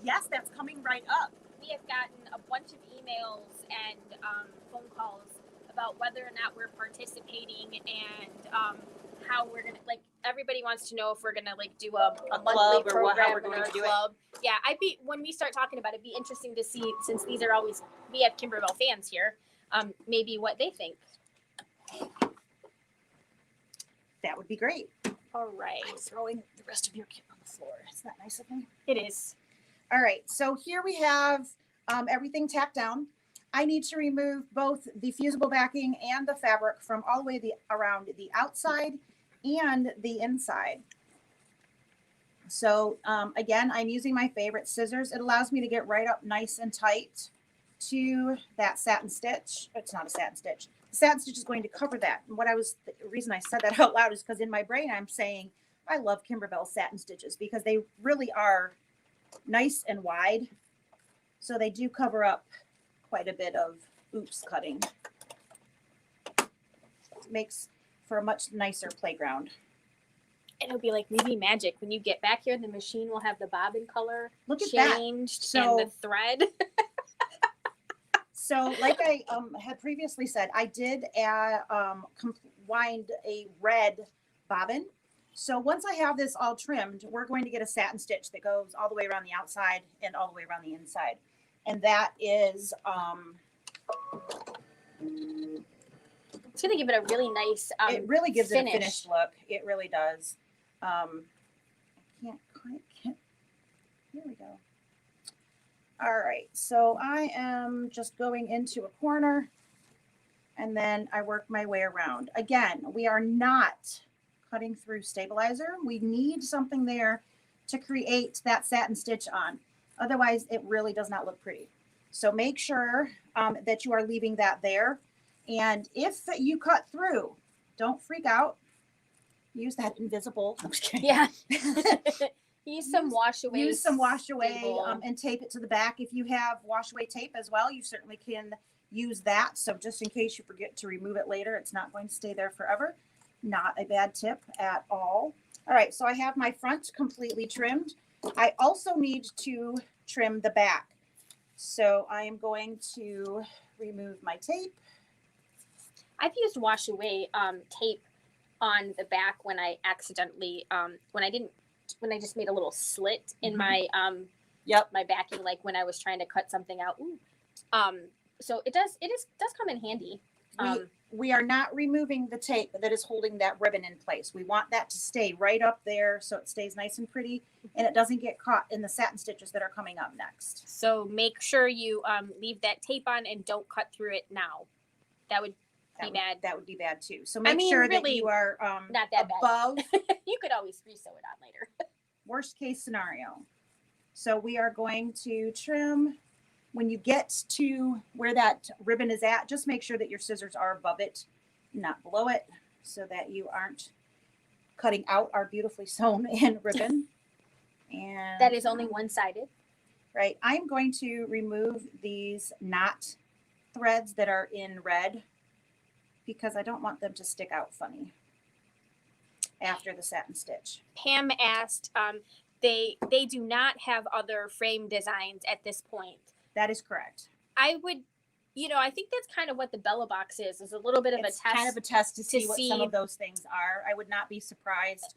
Speaker 2: Yes, that's coming right up.
Speaker 1: We have gotten a bunch of emails and phone calls about whether or not we're participating and how we're gonna, like, everybody wants to know if we're gonna like do a monthly
Speaker 2: club or
Speaker 1: program
Speaker 2: how we're going to do
Speaker 1: club. Yeah, when we start talking about it, it'd be interesting to see, since these are always, we have Kimberbell fans here, maybe what they think.
Speaker 2: That would be great.
Speaker 1: All right.
Speaker 2: I'm throwing the rest of your kit on the floor. Isn't that nice of me?
Speaker 1: It is.
Speaker 2: All right, so here we have everything tacked down. I need to remove both the fusible backing and the fabric from all the way around the outside and the inside. So again, I'm using my favorite scissors. It allows me to get right up nice and tight to that satin stitch. It's not a satin stitch. The satin stitch is going to cover that. And the reason I said that out loud is because in my brain I'm saying I love Kimberbell satin stitches because they really are nice and wide. So they do cover up quite a bit of oops cutting. Makes for a much nicer playground.
Speaker 1: It'll be like movie magic. When you get back here, the machine will have the bobbin color changed
Speaker 2: so,
Speaker 1: and the thread.
Speaker 2: So like I had previously said, I did wind a red bobbin. So once I have this all trimmed, we're going to get a satin stitch that goes all the way around the outside and all the way around the inside. And that is...
Speaker 1: it's going to give it a really nice
Speaker 2: it really gives
Speaker 1: finish.
Speaker 2: It a finished look. It really does. I can't quite get... Here we go. All right, so I am just going into a corner and then I work my way around. Again, we are not cutting through stabilizer. We need something there to create that satin stitch on. Otherwise, it really does not look pretty. So make sure that you are leaving that there. And if you cut through, don't freak out. Use that invisible. I'm just kidding.
Speaker 1: Yeah. Use some wash away.
Speaker 2: Use some wash away and tape it to the back. If you have wash away tape as well, you certainly can use that. So just in case you forget to remove it later, it's not going to stay there forever. Not a bad tip at all. All right, so I have my front completely trimmed. I also need to trim the back. So I am going to remove my tape.
Speaker 1: I've used wash away tape on the back when I accidentally when I just made a little slit in my my backing, like when I was trying to cut something out. So it does come in handy.
Speaker 2: We are not removing the tape that is holding that ribbon in place. We want that to stay right up there so it stays nice and pretty and it doesn't get caught in the satin stitches that are coming up next.
Speaker 1: So make sure you leave that tape on and don't cut through it now. That would be bad.
Speaker 2: That would be bad too. So make sure that you are
Speaker 1: not that
Speaker 2: above.
Speaker 1: Bad. You could always re-sew it on later.
Speaker 2: Worst case scenario. So we are going to trim When you get to where that ribbon is at, just make sure that your scissors are above it, not below it, so that you aren't cutting out our beautifully sewn in ribbon. And
Speaker 1: That is only one-sided.
Speaker 2: right. I'm going to remove these knot threads that are in red because I don't want them to stick out funny after the satin stitch.
Speaker 1: Pam asked, they do not have other frame designs at this point.
Speaker 2: That is correct.
Speaker 1: I would, I think that's kind of what the Bella box is a little bit of
Speaker 2: It's
Speaker 1: a test.
Speaker 2: kind of a test to see what some
Speaker 1: see-
Speaker 2: of those things are. I would not be surprised.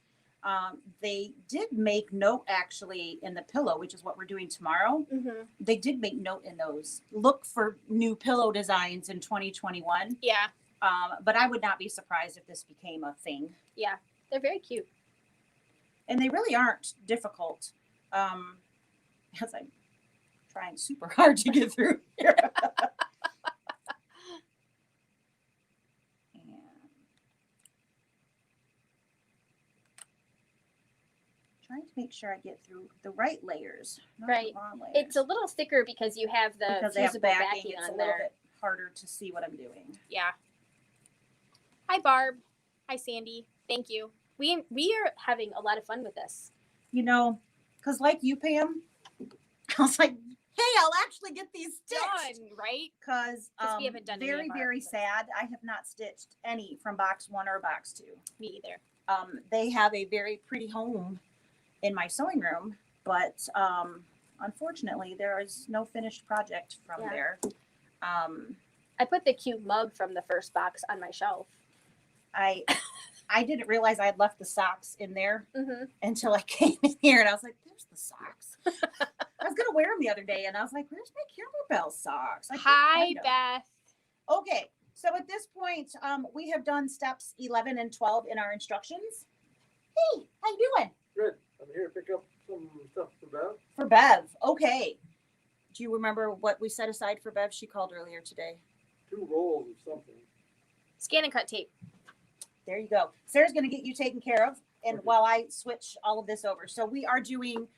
Speaker 2: They did make note actually in the pillow, which is what we're doing tomorrow.
Speaker 1: Mm-hmm.
Speaker 2: They did make note in those. Look for new pillow designs in 2021.
Speaker 1: Yeah,
Speaker 2: But I would not be surprised if this became a thing.
Speaker 1: yeah, they're very cute.
Speaker 2: And they really aren't difficult. As I'm trying super hard to get through here. And trying to make sure I get through the right layers, not
Speaker 1: Right.
Speaker 2: the wrong layers.
Speaker 1: It's a little thicker because you have the
Speaker 2: because they have
Speaker 1: fusible
Speaker 2: backing. It's a
Speaker 1: on
Speaker 2: little
Speaker 1: there.
Speaker 2: bit harder to see what I'm doing.
Speaker 1: Yeah. Hi, Barb. Hi, Sandy. Thank you. We are having a lot of fun with this.
Speaker 2: Because like you, Pam, I was like, hey, I'll actually get these stitched.
Speaker 1: Done, right?
Speaker 2: Because
Speaker 1: we haven't done any
Speaker 2: very,
Speaker 1: of our-
Speaker 2: very sad. I have not stitched any from box 1 or box 2.
Speaker 1: Me either.
Speaker 2: They have a very pretty home in my sewing room, but unfortunately, there is no finished project from
Speaker 1: Yeah.
Speaker 2: there.
Speaker 1: I put the cute mug from the first box on my shelf.
Speaker 2: I didn't realize I had left the socks in there
Speaker 1: Mm-hmm.
Speaker 2: until I came in here, and I was like, "There's the socks." I was gonna wear them the other day, and I was like, "Where's my Kimberbell socks?" I couldn't
Speaker 1: Hi,
Speaker 2: find 'em.
Speaker 1: Beth.
Speaker 2: Okay, so at this point, we have done steps 11 and 12 in our instructions. Hey, how you doing?
Speaker 3: Good. I'm here to pick up some stuff for Bev.
Speaker 2: For Bev, okay. Do you remember what we set aside for Bev? She called earlier today.
Speaker 3: 2 rolls of something.
Speaker 1: Scan and cut tape.
Speaker 2: There you go. Sarah's going to get you taken care of, and
Speaker 3: Okay.
Speaker 2: while I switch all of this over. So we are doing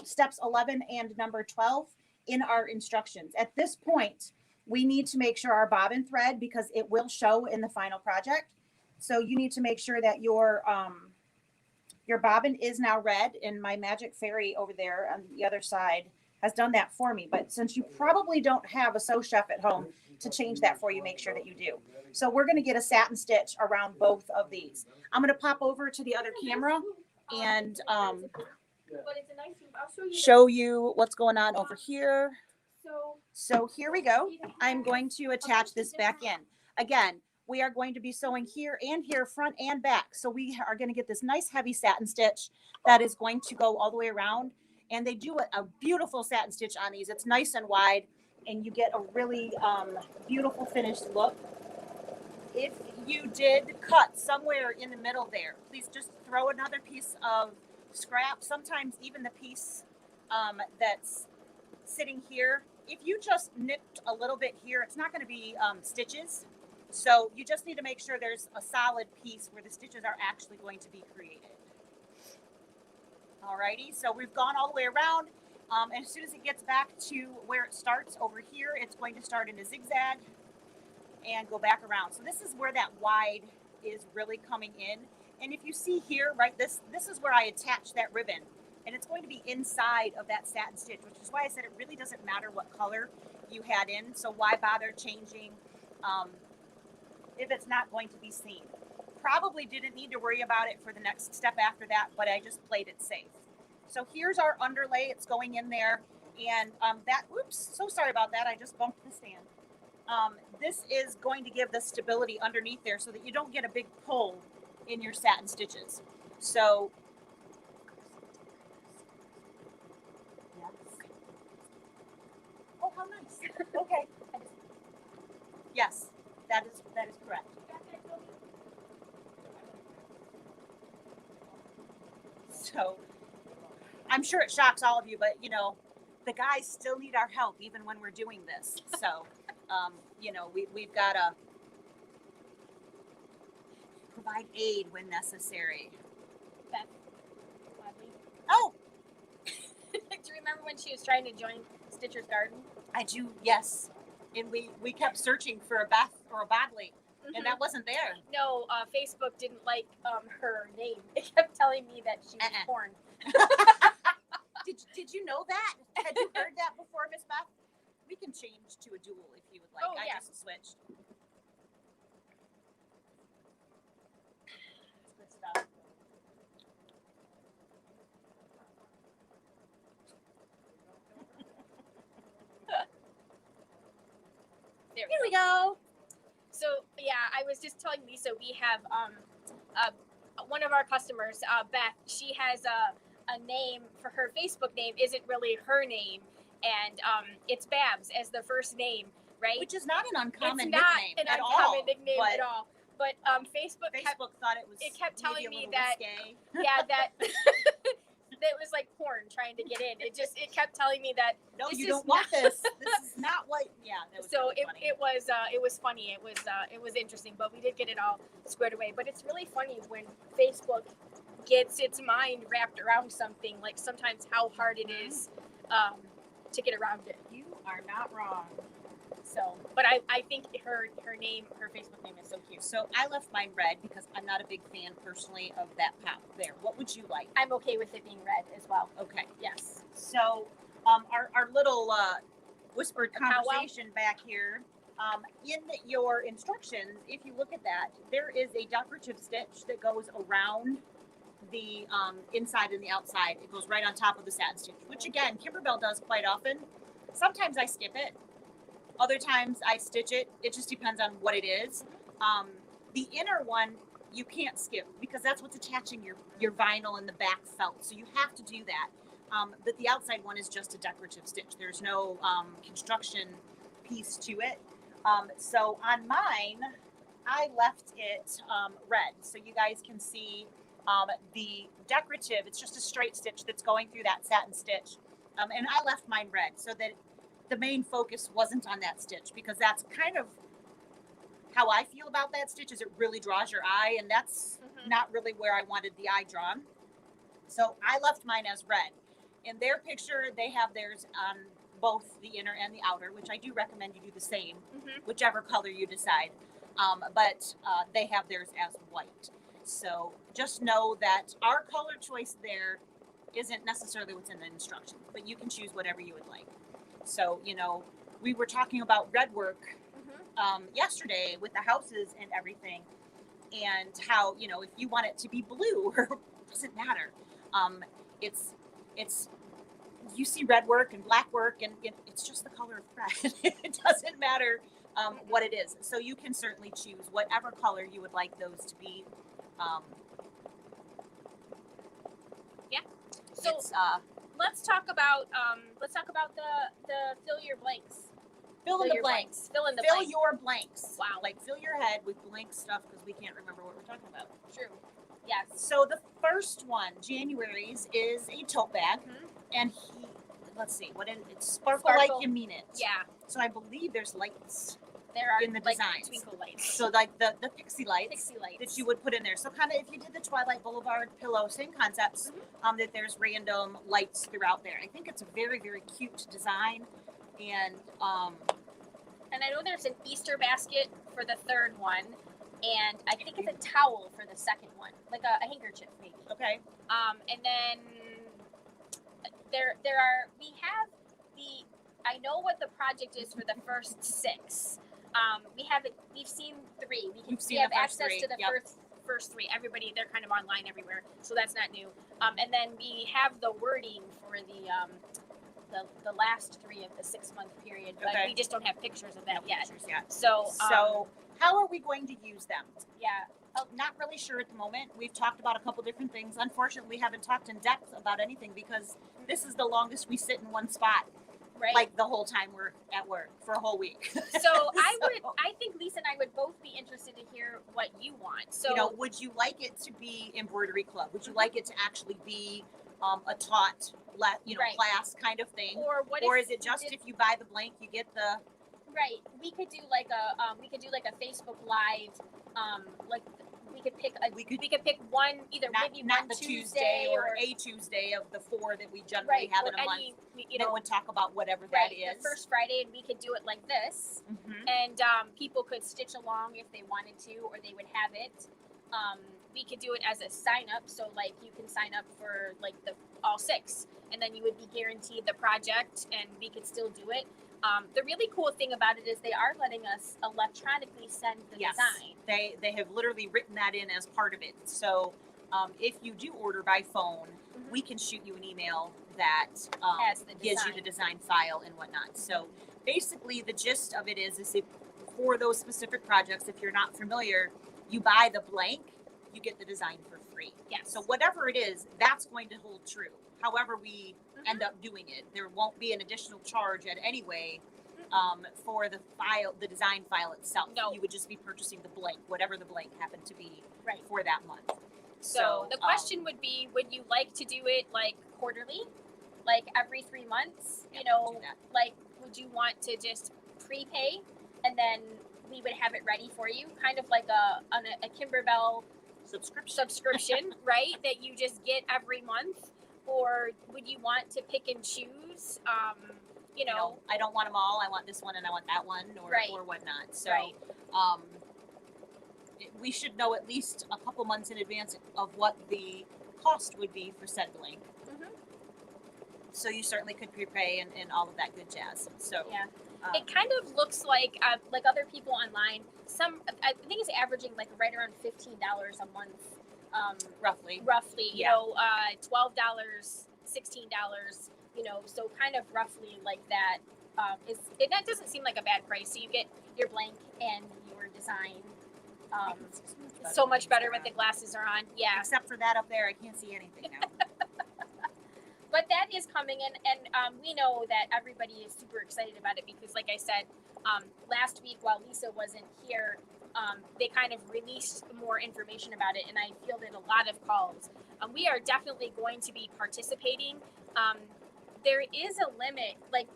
Speaker 2: steps 11 and number 12 in our instructions. At this point, we need to make sure our bobbin thread, because it will show in the final project. So you need to make sure that your bobbin is now red, and my magic fairy over there on the other side has done that for me. But since you probably don't have a sew chef at home to change that for you, make sure that you do. So we're going to get a satin stitch around both of these. I'm going to pop over to the other camera and
Speaker 1: But it's a nice. I'll show you.
Speaker 2: show you what's going on over here.
Speaker 1: So
Speaker 2: So here we go. I'm going to attach this back in. Again, we are going to be sewing here and here, front and back. So we are going to get this nice heavy satin stitch that is going to go all the way around. And they do a beautiful satin stitch on these. It's nice and wide, and you get a really beautiful finished look. If you did cut somewhere in the middle there, please just throw another piece of scrap. Sometimes even the piece that's sitting here, if you just nipped a little bit here, it's not going to be stitches. So you just need to make sure there's a solid piece where the stitches are actually going to be created. Alrighty, so we've gone all the way around. And as soon as it gets back to where it starts over here, it's going to start in a zigzag and go back around. So this is where that wide is really coming in. And if you see here, right, this is where I attach that ribbon. And it's going to be inside of that satin stitch, which is why I said it really doesn't matter what color you had in. So why bother changing if it's not going to be seen? Probably didn't need to worry about it for the next step after that, but I just played it safe. So here's our underlay. It's going in there. And oops, so sorry about that. I just bumped the stand. This is going to give the stability underneath there so that you don't get a big pull in your satin stitches. So, yes. Oh, how nice. Okay. Yes, that is correct. So, I'm sure it shocks all of you, but the guys still need our help even when we're doing this. So, we've got to provide aid when necessary.
Speaker 1: Beth, Wadley.
Speaker 2: Oh,
Speaker 1: Do you remember when she was trying to join Stitcher's Garden?
Speaker 2: I do, yes. And we kept searching for a Beth or a Bodley, and that wasn't there.
Speaker 1: No, Facebook didn't like her name. It kept telling me that she was porn.
Speaker 2: Did you know that? Had you heard that before, Miss Beth? We can change to a dual if you would like.
Speaker 1: Oh, yeah.
Speaker 2: I just switched. That's good stuff.
Speaker 1: There
Speaker 2: Here we go.
Speaker 1: So yeah, I was just telling Lisa we have one of our customers, Beth. She has a name for her Facebook name isn't really her name, and it's Babs as the first name, right?
Speaker 2: Which is not an uncommon
Speaker 1: it's not
Speaker 2: nickname
Speaker 1: an
Speaker 2: at
Speaker 1: uncommon
Speaker 2: all.
Speaker 1: nickname at all. But Facebook
Speaker 2: thought it was.
Speaker 1: it kept telling me
Speaker 2: maybe a
Speaker 1: that
Speaker 2: risque.
Speaker 1: yeah that that was like porn trying to get in. It kept telling me that
Speaker 2: No,
Speaker 1: this
Speaker 2: you
Speaker 1: is
Speaker 2: don't want this. This is not what. Yeah, that was
Speaker 1: so
Speaker 2: really funny.
Speaker 1: it was funny. It was interesting, but we did get it all squared away. But it's really funny when Facebook gets its mind wrapped around something. Like sometimes how hard it is to get around it.
Speaker 2: You are not wrong.
Speaker 1: So, but I think her Facebook name is so cute.
Speaker 2: So I left mine red because I'm not a big fan personally of that pop there. What would you like?
Speaker 1: I'm okay with it being red as well.
Speaker 2: Okay.
Speaker 1: Yes.
Speaker 2: So our little whispered conversation back here. In your instructions, if you look at that, there is a decorative stitch that goes around the inside and the outside. It goes right on top of the satin stitch, which again, Kimberbell does quite often. Sometimes I skip it. Other times I stitch it. It just depends on what it is. The inner one you can't skip because that's what's attaching your vinyl and the back felt. So you have to do that. But the outside one is just a decorative stitch. There's no construction piece to it. So on mine, I left it red. So you guys can see the decorative. It's just a straight stitch that's going through that satin stitch. And I left mine red so that the main focus wasn't on that stitch because that's kind of how I feel about that stitch is it really draws your eye, and that's not really where I wanted the eye drawn. So I left mine as red. In their picture, they have theirs on both the inner and the outer, which I do recommend you do the same, whichever color you decide. But they have theirs as white. So just know that our color choice there isn't necessarily what's in the instructions, but you can choose whatever you would like. So, we were talking about red work yesterday with the houses and everything, and how, if you want it to be blue, it doesn't matter. It's you see red work and black work, and it's just the color of thread. It doesn't matter what it is. So you can certainly choose whatever color you would like those to be.
Speaker 1: Yeah. So let's talk about the fill your blanks.
Speaker 2: Fill in the blanks.
Speaker 1: Fill in the
Speaker 2: Fill
Speaker 1: blanks.
Speaker 2: your blanks.
Speaker 1: Wow.
Speaker 2: Like fill your head with blank stuff because we can't remember what we're talking about.
Speaker 1: True. Yes.
Speaker 2: So the first one, January's, is a tote bag, and let's see, it's sparkle like you mean it.
Speaker 1: Yeah.
Speaker 2: So I believe there's lights.
Speaker 1: There are
Speaker 2: in the
Speaker 1: like
Speaker 2: designs.
Speaker 1: twinkle lights.
Speaker 2: So like the pixie lights.
Speaker 1: Pixie lights
Speaker 2: that you would put in there. So kind of if you did the Twilight Boulevard pillow, same concepts. That there's random lights throughout there. I think it's a very, very cute design, and
Speaker 1: I know there's an Easter basket for the third one, and I think it's a towel for the second one, like a handkerchief maybe.
Speaker 2: Okay.
Speaker 1: And then I know what the project is for the first 6. We've seen 3. We have access to the first 3. Everybody, they're kind of online everywhere, so that's not new. And then we have the wording for the last 3 of the 6-month period, but we just don't have pictures of that yet. So
Speaker 2: how are we going to use them?
Speaker 1: Yeah.
Speaker 2: Not really sure at the moment. We've talked about a couple different things. Unfortunately, we haven't talked in depth about anything because this is the longest we sit in one spot.
Speaker 1: Right.
Speaker 2: Like the whole time we're at work for a whole week.
Speaker 1: So I think Lisa and I would both be interested to hear what you want. So
Speaker 2: would you like it to be embroidery club? Would you like it to actually be a taught, class kind of thing? Or is it just if you buy the blank, you get the?
Speaker 1: Right. We could do like a Facebook Live, like we could pick
Speaker 2: We could-
Speaker 1: pick one, either maybe
Speaker 2: not
Speaker 1: one
Speaker 2: the
Speaker 1: Tuesday
Speaker 2: or a Tuesday of the 4 that we generally
Speaker 1: right,
Speaker 2: have
Speaker 1: or
Speaker 2: in a month.
Speaker 1: any,
Speaker 2: That would talk about whatever
Speaker 1: right,
Speaker 2: that is.
Speaker 1: the first Friday, and we could do it like this,
Speaker 2: Mhm.
Speaker 1: and people could stitch along if they wanted to, or they would have it. We could do it as a sign up, so like you can sign up for like all 6, and then you would be guaranteed the project, and we could still do it. The really cool thing about it is they are letting us electronically send the
Speaker 2: Yes.
Speaker 1: design.
Speaker 2: They have literally written that in as part of it. So if you do order by phone,
Speaker 1: Mhm.
Speaker 2: we can shoot you an email that
Speaker 1: Has the
Speaker 2: gives you
Speaker 1: design.
Speaker 2: the design file and whatnot. So basically, the gist of it is if for those specific projects, if you're not familiar, you buy the blank, you get the design for free.
Speaker 1: Yes.
Speaker 2: So whatever it is, that's going to hold true. However we
Speaker 1: Mhm.
Speaker 2: end up doing it, there won't be an additional charge at any way for the file, the design file itself.
Speaker 1: No.
Speaker 2: You would just be purchasing the blank, whatever the blank happened to be
Speaker 1: Right.
Speaker 2: for that month.
Speaker 1: So the question would be, would you like to do it like quarterly, like every 3 months?
Speaker 2: Yeah,
Speaker 1: You know,
Speaker 2: we can do that.
Speaker 1: like would you want to just prepay and then we would have it ready for you, kind of like a Kimberbell subscription, right? That you just get every month, or would you want to pick and choose? You know,
Speaker 2: I don't want them all. I want this one and I want that one, or
Speaker 1: Right.
Speaker 2: or whatnot. So,
Speaker 1: Right.
Speaker 2: we should know at least a couple months in advance of what the cost would be for said blank.
Speaker 1: Mhm.
Speaker 2: So you certainly could prepay and all of that good jazz. So
Speaker 1: Yeah.
Speaker 2: um,
Speaker 1: It kind of looks like other people online. I think it's averaging like right around $15 a month,
Speaker 2: roughly.
Speaker 1: roughly. You
Speaker 2: Yeah.
Speaker 1: know, $12, $16. You know, so kind of roughly like that. That doesn't seem like a bad price. So you get your blank and your design. So much better with the glasses are on. Yeah.
Speaker 2: Except for that up there, I can't see anything now.
Speaker 1: But that is coming, and we know that everybody is super excited about it because, like I said, last week while Lisa wasn't here, they kind of released more information about it, and I fielded a lot of calls. We are definitely going to be participating. There is a limit, like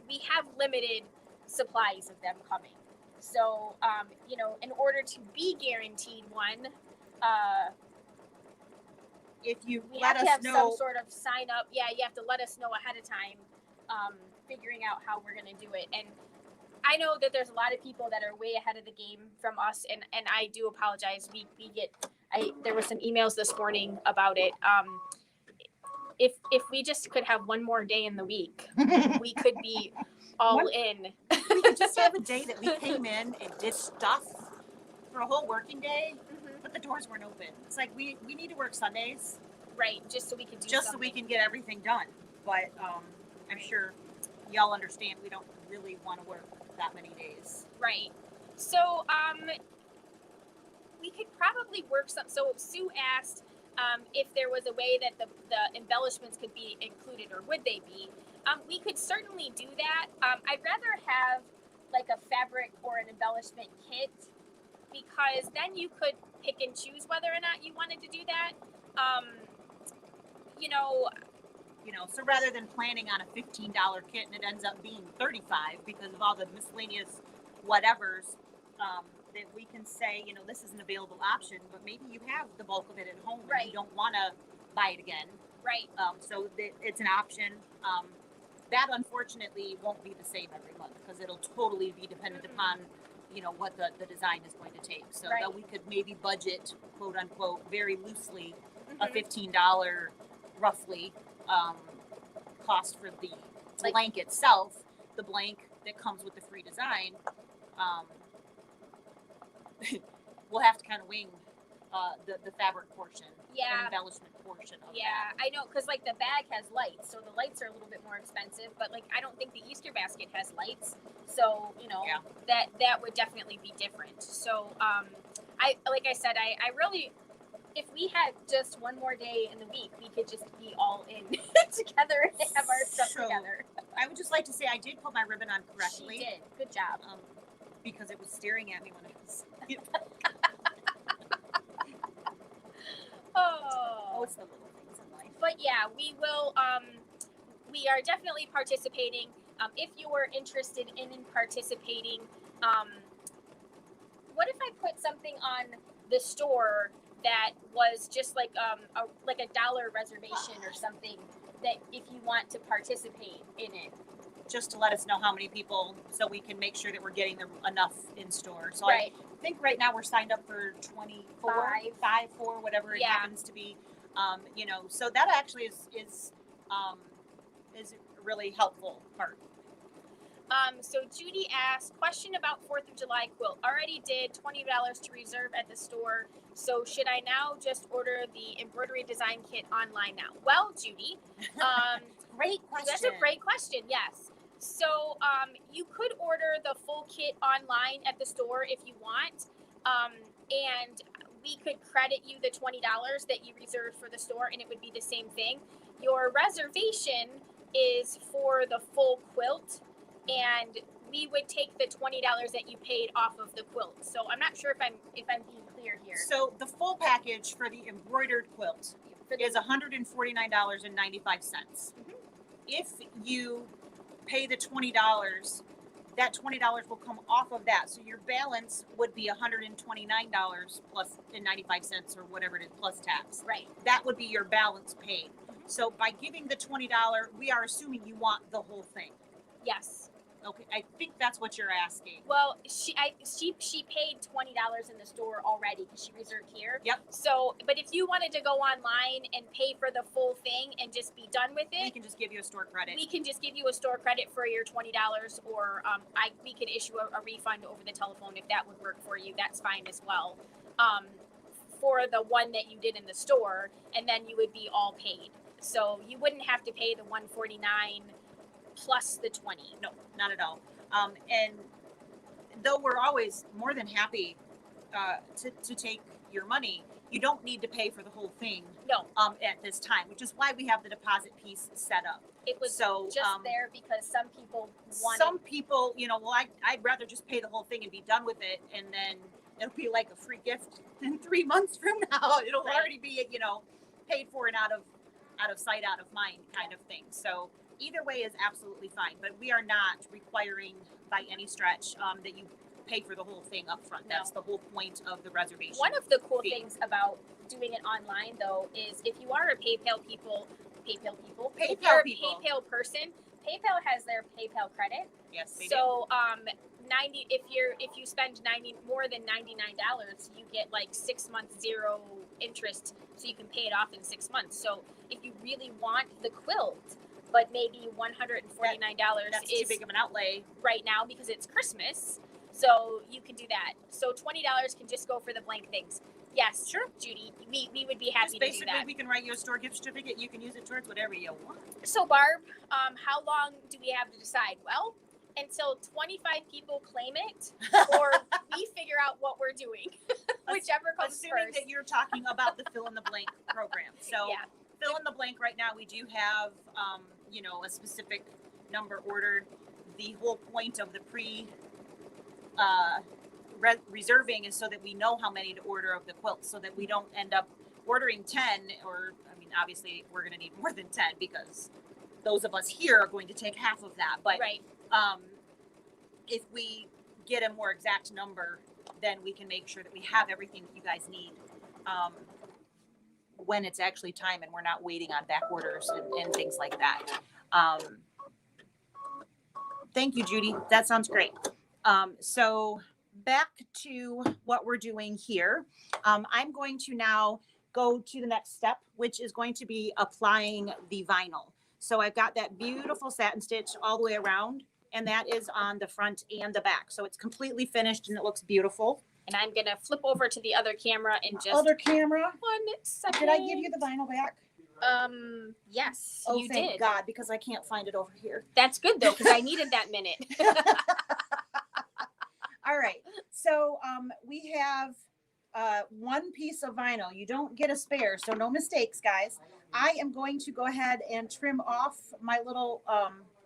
Speaker 1: we have limited supplies of them coming. So, you know, in order to be guaranteed one,
Speaker 2: If you
Speaker 1: we
Speaker 2: let
Speaker 1: have to
Speaker 2: us
Speaker 1: have
Speaker 2: know,
Speaker 1: some sort of sign up. Yeah, you have to let us know ahead of time, figuring out how we're gonna do it. And I know that there's a lot of people that are way ahead of the game from us, and I do apologize. There were some emails this morning about it. If we just could have one more day in the week, we could be all
Speaker 2: One-
Speaker 1: in.
Speaker 2: we could just have a day that we came in and did stuff for a whole working day, but the doors weren't open. It's like we need to work Sundays
Speaker 1: Right, just so we can do
Speaker 2: just so
Speaker 1: something.
Speaker 2: we can get everything done. But I'm sure y'all understand we don't really want to work that many days.
Speaker 1: Right. So we could probably work some. So Sue asked if there was a way that the embellishments could be included, or would they be? We could certainly do that. I'd rather have like a fabric or an embellishment kit, because then you could pick and choose whether or not you wanted to do that. You know,
Speaker 2: So rather than planning on a $15 kit and it ends up being $35 because of all the miscellaneous whatevers, that we can say, this is an available option, but maybe you have the bulk of it at home and
Speaker 1: Right.
Speaker 2: you don't want to buy it again.
Speaker 1: right.
Speaker 2: So it's an option. That unfortunately won't be the same every month because it'll totally be dependent
Speaker 1: Mhm.
Speaker 2: upon, what the design is going to take. So
Speaker 1: Right.
Speaker 2: that we could maybe budget, quote unquote, very loosely, a
Speaker 1: Mhm.
Speaker 2: $15 roughly cost for the
Speaker 1: Like-
Speaker 2: blank itself, the blank that comes with the free design. We'll have to kind of wing the fabric portion,
Speaker 1: Yeah.
Speaker 2: the embellishment portion of
Speaker 1: Yeah, I know, because like the bag has lights, so the lights are a little bit more expensive. But like, I don't think the Easter basket has lights, so
Speaker 2: Yeah.
Speaker 1: that would definitely be different. So like I said, I really, if we had just one more day in the week, we could just be all in together and have our stuff
Speaker 2: So,
Speaker 1: together.
Speaker 2: I would just like to say I did put my ribbon on correctly.
Speaker 1: She did. Good job.
Speaker 2: Because it was staring at me when I was.
Speaker 1: Oh,
Speaker 2: It's the little things in life.
Speaker 1: but yeah, we will. We are definitely participating. If you are interested in participating, what if I put something on the store that was just like a $1 reservation or something, that if you want to participate in it.
Speaker 2: Just to let us know how many people, so we can make sure that we're getting them enough in store. So
Speaker 1: Right.
Speaker 2: I think right now we're signed up for 24, 4, whatever it
Speaker 1: Yeah.
Speaker 2: happens to be. You know, so that actually is a really helpful part.
Speaker 1: So Judy asked, question about 4th of July quilt. Already did $20 to reserve at the store. So should I now just order the embroidery design kit online now? Well, Judy,
Speaker 2: Great question.
Speaker 1: that's a great question. Yes. So you could order the full kit online at the store if you want, and we could credit you the $20 that you reserved for the store, and it would be the same thing. Your reservation is for the full quilt, and we would take the $20 that you paid off of the quilt. So I'm not sure if I'm being clear here.
Speaker 2: So the full package for the embroidered quilt is $149.95. If you pay the $20, that $20 will come off of that. So your balance would be $129 plus and 95 cents or whatever it is plus tax.
Speaker 1: Right.
Speaker 2: That would be your balance paid. So by giving the $20, we are assuming you want the whole thing.
Speaker 1: Yes.
Speaker 2: Okay, I think that's what you're asking.
Speaker 1: Well, she paid $20 in the store already because she reserved here.
Speaker 2: Yep.
Speaker 1: So, but if you wanted to go online and pay for the full thing and just be done with
Speaker 2: We
Speaker 1: it,
Speaker 2: can just give you a store credit.
Speaker 1: we can just give you a store credit for your $20, or we can issue a refund over the telephone if that would work for you. That's fine as well. For the one that you did in the store, and then you would be all paid. So you wouldn't have to pay the $149 plus the $20.
Speaker 2: No, not at all. And though we're always more than happy to take your money, you don't need to pay for the whole thing.
Speaker 1: No.
Speaker 2: At this time, which is why we have the deposit piece set up.
Speaker 1: It was
Speaker 2: So,
Speaker 1: just there because some people wanted.
Speaker 2: Some people, you know, well, I'd rather just pay the whole thing and be done with it, and then it'll be like a free gift in 3 months from now. It'll
Speaker 1: Right.
Speaker 2: already be, you know, paid for and out of sight, out of mind kind of thing. So either way is absolutely fine, but we are not requiring by any stretch that you pay for the whole thing up front.
Speaker 1: No.
Speaker 2: That's the whole point of the reservation.
Speaker 1: One of the cool
Speaker 2: fee.
Speaker 1: things about doing it online, though, is if you are a PayPal person, PayPal has their PayPal credit.
Speaker 2: Yes, they
Speaker 1: So 90 if you spend more than $99, you get like 6 months 0 interest, so you can pay it off in 6 months. So if you really want the quilt, but maybe $149
Speaker 2: That's
Speaker 1: is
Speaker 2: too big of an outlay.
Speaker 1: right now because it's Christmas, so you can do that. So $20 can just go for the blank things. Yes,
Speaker 2: Sure.
Speaker 1: Judy, we would be happy
Speaker 2: Just
Speaker 1: to do
Speaker 2: basically,
Speaker 1: that.
Speaker 2: we can write you a store gift certificate. You can use it towards whatever you want.
Speaker 1: So Barb, how long do we have to decide? Well, until 25 people claim it, or we figure out what we're doing, whichever comes
Speaker 2: Assuming
Speaker 1: first.
Speaker 2: that you're talking about the fill in the blank program. So
Speaker 1: Yeah.
Speaker 2: fill in the blank right now, we do have, you know, a specific number ordered. The whole point of the reserving is so that we know how many to order of the quilts, so that we don't end up ordering 10, or, I mean, obviously we're going to need more than 10 because those of us here are going to take half of that. But
Speaker 1: Right.
Speaker 2: if we get a more exact number, then we can make sure that we have everything that you guys need when it's actually time, and we're not waiting on back orders and things like that. Thank you, Judy. That sounds great. So back to what we're doing here. I'm going to now go to the next step, which is going to be applying the vinyl. So I've got that beautiful satin stitch all the way around, and that is on the front and the back. So it's completely finished and it looks beautiful.
Speaker 1: And I'm gonna flip over to the other camera in just
Speaker 2: Other camera.
Speaker 1: 1 second.
Speaker 2: Did I give you the vinyl back?
Speaker 1: Yes,
Speaker 2: Oh,
Speaker 1: you
Speaker 2: thank
Speaker 1: did.
Speaker 2: God, because I can't find it over here.
Speaker 1: That's good though, because I needed that minute.
Speaker 2: All right. So we have one piece of vinyl. You don't get a spare, so no mistakes, guys. I am going to go ahead and trim off my little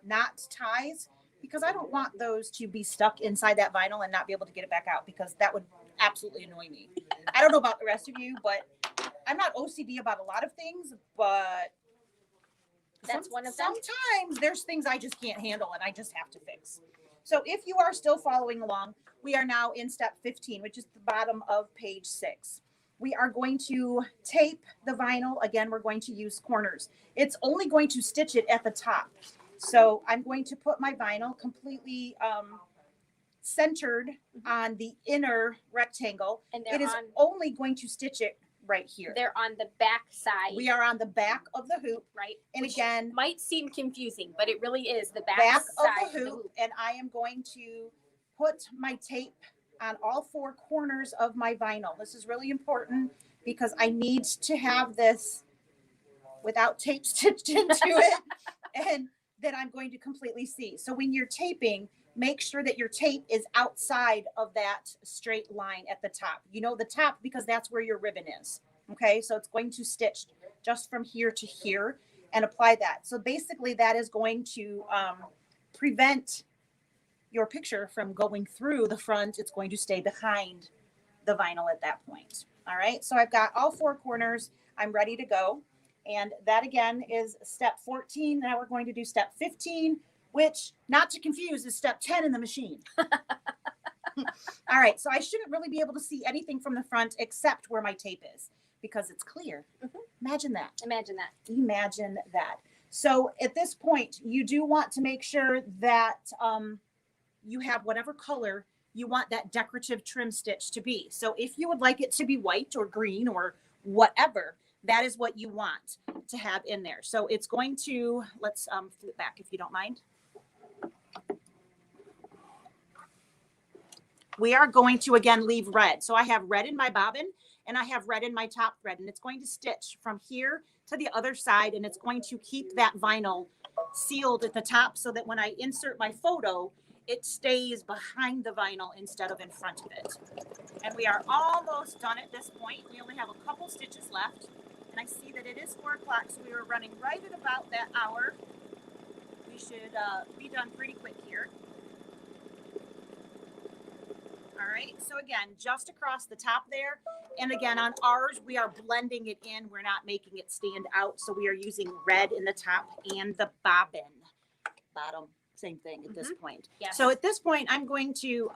Speaker 2: knot ties, because I don't want those to be stuck inside that vinyl and not be able to get it back out, because that would absolutely annoy me. I don't know about the rest of you, but I'm not OCD about a lot of things, but
Speaker 1: That's one of them?
Speaker 2: Sometimes there's things I just can't handle and I just have to fix. So if you are still following along, we are now in step 15, which is the bottom of page 6. We are going to tape the vinyl. Again, we're going to use corners. It's only going to stitch it at the top. So I'm going to put my vinyl completely centered on the inner rectangle.
Speaker 1: And
Speaker 2: It is only going to stitch it right here.
Speaker 1: they're on the back side.
Speaker 2: We are on the back of the hoop.
Speaker 1: Right.
Speaker 2: And
Speaker 1: Which
Speaker 2: again,
Speaker 1: might seem confusing, but it really is the back
Speaker 2: back
Speaker 1: side
Speaker 2: of the hoop. And I am going to put my tape on all 4 corners of my vinyl. This is really important because I need to have this without tape stitched into it. And then I'm going to completely see. So when you're taping, make sure that your tape is outside of that straight line at the top. You know the top because that's where your ribbon is. Okay, so it's going to stitch just from here to here and apply that. So basically that is going to prevent your picture from going through the front. It's going to stay behind the vinyl at that point. All right, so I've got all 4 corners. I'm ready to go. And that again is step 14. Now we're going to do step 15, which, not to confuse, is step 10 in the machine. All right, so I shouldn't really be able to see anything from the front except where my tape is because it's clear. Imagine that.
Speaker 1: Imagine that.
Speaker 2: Imagine that. So at this point, you do want to make sure that you have whatever color you want that decorative trim stitch to be. So if you would like it to be white or green or whatever, that is what you want to have in there. So it's going to, let's flip back if you don't mind. We are going to again leave red. So I have red in my bobbin and I have red in my top thread, and it's going to stitch from here to the other side, and it's going to keep that vinyl sealed at the top so that when I insert my photo, it stays behind the vinyl instead of in front of it. And we are almost done at this point. We only have a couple stitches left. And I see that it is 4 o'clock, so we were running right at about that hour. We should be done pretty quick here. All right, so again, just across the top there. And again, on ours, we are blending it in. We're not making it stand out. So we are using red in the top and the bobbin. Bottom, same thing at this point.
Speaker 1: Yes.
Speaker 2: So at this point, I'm going to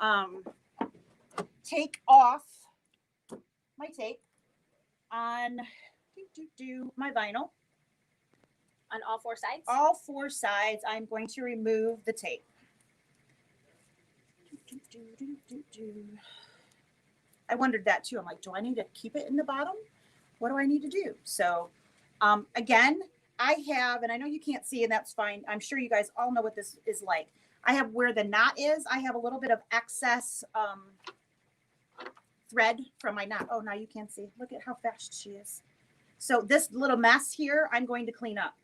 Speaker 2: take off my tape on my vinyl.
Speaker 1: On all 4 sides?
Speaker 2: All 4 sides, I'm going to remove the tape. I wondered that too. I'm like, do I need to keep it in the bottom? What do I need to do? So again, I have, and I know you can't see, and that's fine. I'm sure you guys all know what this is like. I have where the knot is. I have a little bit of excess thread from my knot. Oh, now you can't see. Look at how fast she is. So this little mess here, I'm going to clean up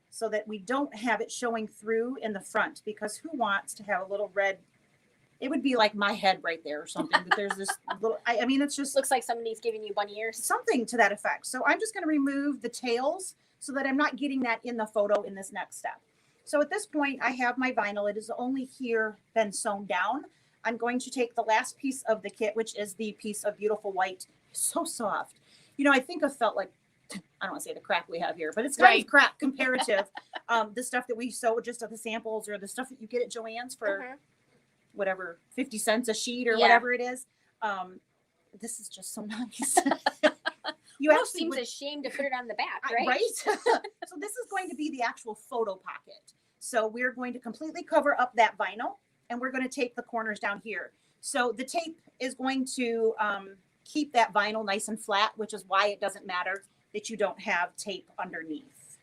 Speaker 2: so that we don't have it showing through in the front, because who wants to have a little red? It would be like my head right there or something, but there's this little, I mean, it's just
Speaker 1: Looks like somebody's giving you bunny ears.
Speaker 2: something to that effect. So I'm just going to remove the tails so that I'm not getting that in the photo in this next step. So at this point, I have my vinyl. It is only here been sewn down. I'm going to take the last piece of the kit, which is the piece of beautiful white. So soft. You know, I think I felt like, I don't want to say the crap we have here, but it's kind of crap comparative. The stuff that we sew just at the samples, or the stuff that you get at Joann's for whatever, 50 cents a sheet or whatever it is. This is just so nice. You
Speaker 1: actually seems ashamed to put it on the back, right?
Speaker 2: Right? So this is going to be the actual photo pocket. So we're going to completely cover up that vinyl, and we're going to tape the corners down here. So the tape is going to keep that vinyl nice and flat, which is why it doesn't matter that you don't have tape underneath.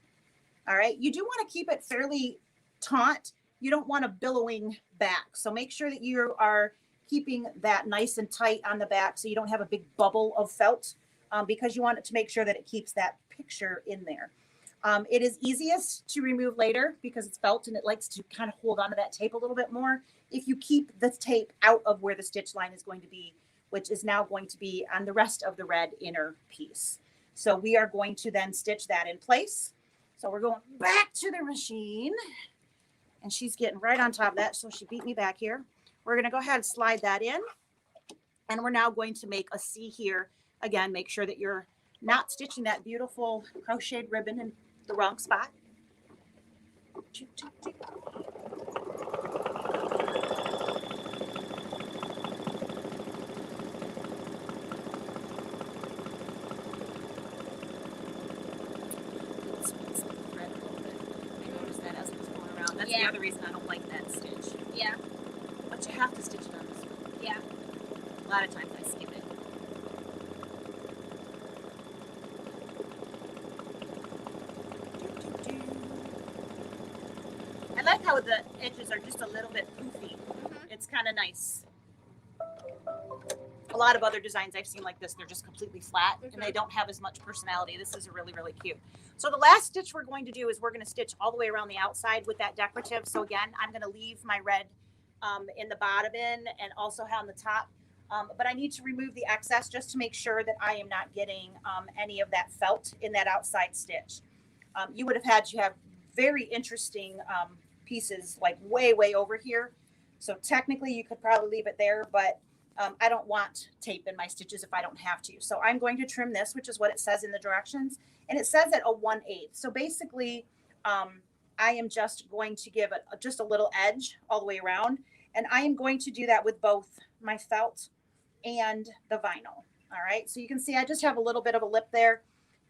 Speaker 2: All right. You do want to keep it fairly taut. You don't want a billowing back. So make sure that you are keeping that nice and tight on the back so you don't have a big bubble of felt, because you want it to make sure that it keeps that picture in there. It is easiest to remove later because it's felt and it likes to kind of hold onto that tape a little bit more if you keep the tape out of where the stitch line is going to be, which is now going to be on the rest of the red inner piece. So we are going to then stitch that in place. So we're going back to the machine, and she's getting right on top of that. So she beat me back here. We're going to go ahead and slide that in. And we're now going to make a C here. Again, make sure that you're not stitching that beautiful crocheted ribbon in the wrong spot. That's
Speaker 1: Yeah.
Speaker 2: the other reason I don't like that stitch.
Speaker 1: Yeah.
Speaker 2: But you have to stitch it on this one.
Speaker 1: Yeah.
Speaker 2: A lot of times I skip it. I like how the edges are just a little bit poofy. It's kind of nice. A lot of other designs I've seen like this, they're just completely flat and they don't have as much personality. This is really, really cute. So the last stitch we're going to do is we're going to stitch all the way around the outside with that decorative. So again, I'm going to leave my red in the bottom end and also on the top. But I need to remove the excess just to make sure that I am not getting any of that felt in that outside stitch. You would have had to have very interesting pieces like way, way over here. So technically you could probably leave it there, but I don't want tape in my stitches if I don't have to. So I'm going to trim this, which is what it says in the directions. And it says at a 1/8. So basically I am just going to give it just a little edge all the way around. And I am going to do that with both my felt and the vinyl. All right. So you can see I just have a little bit of a lip there,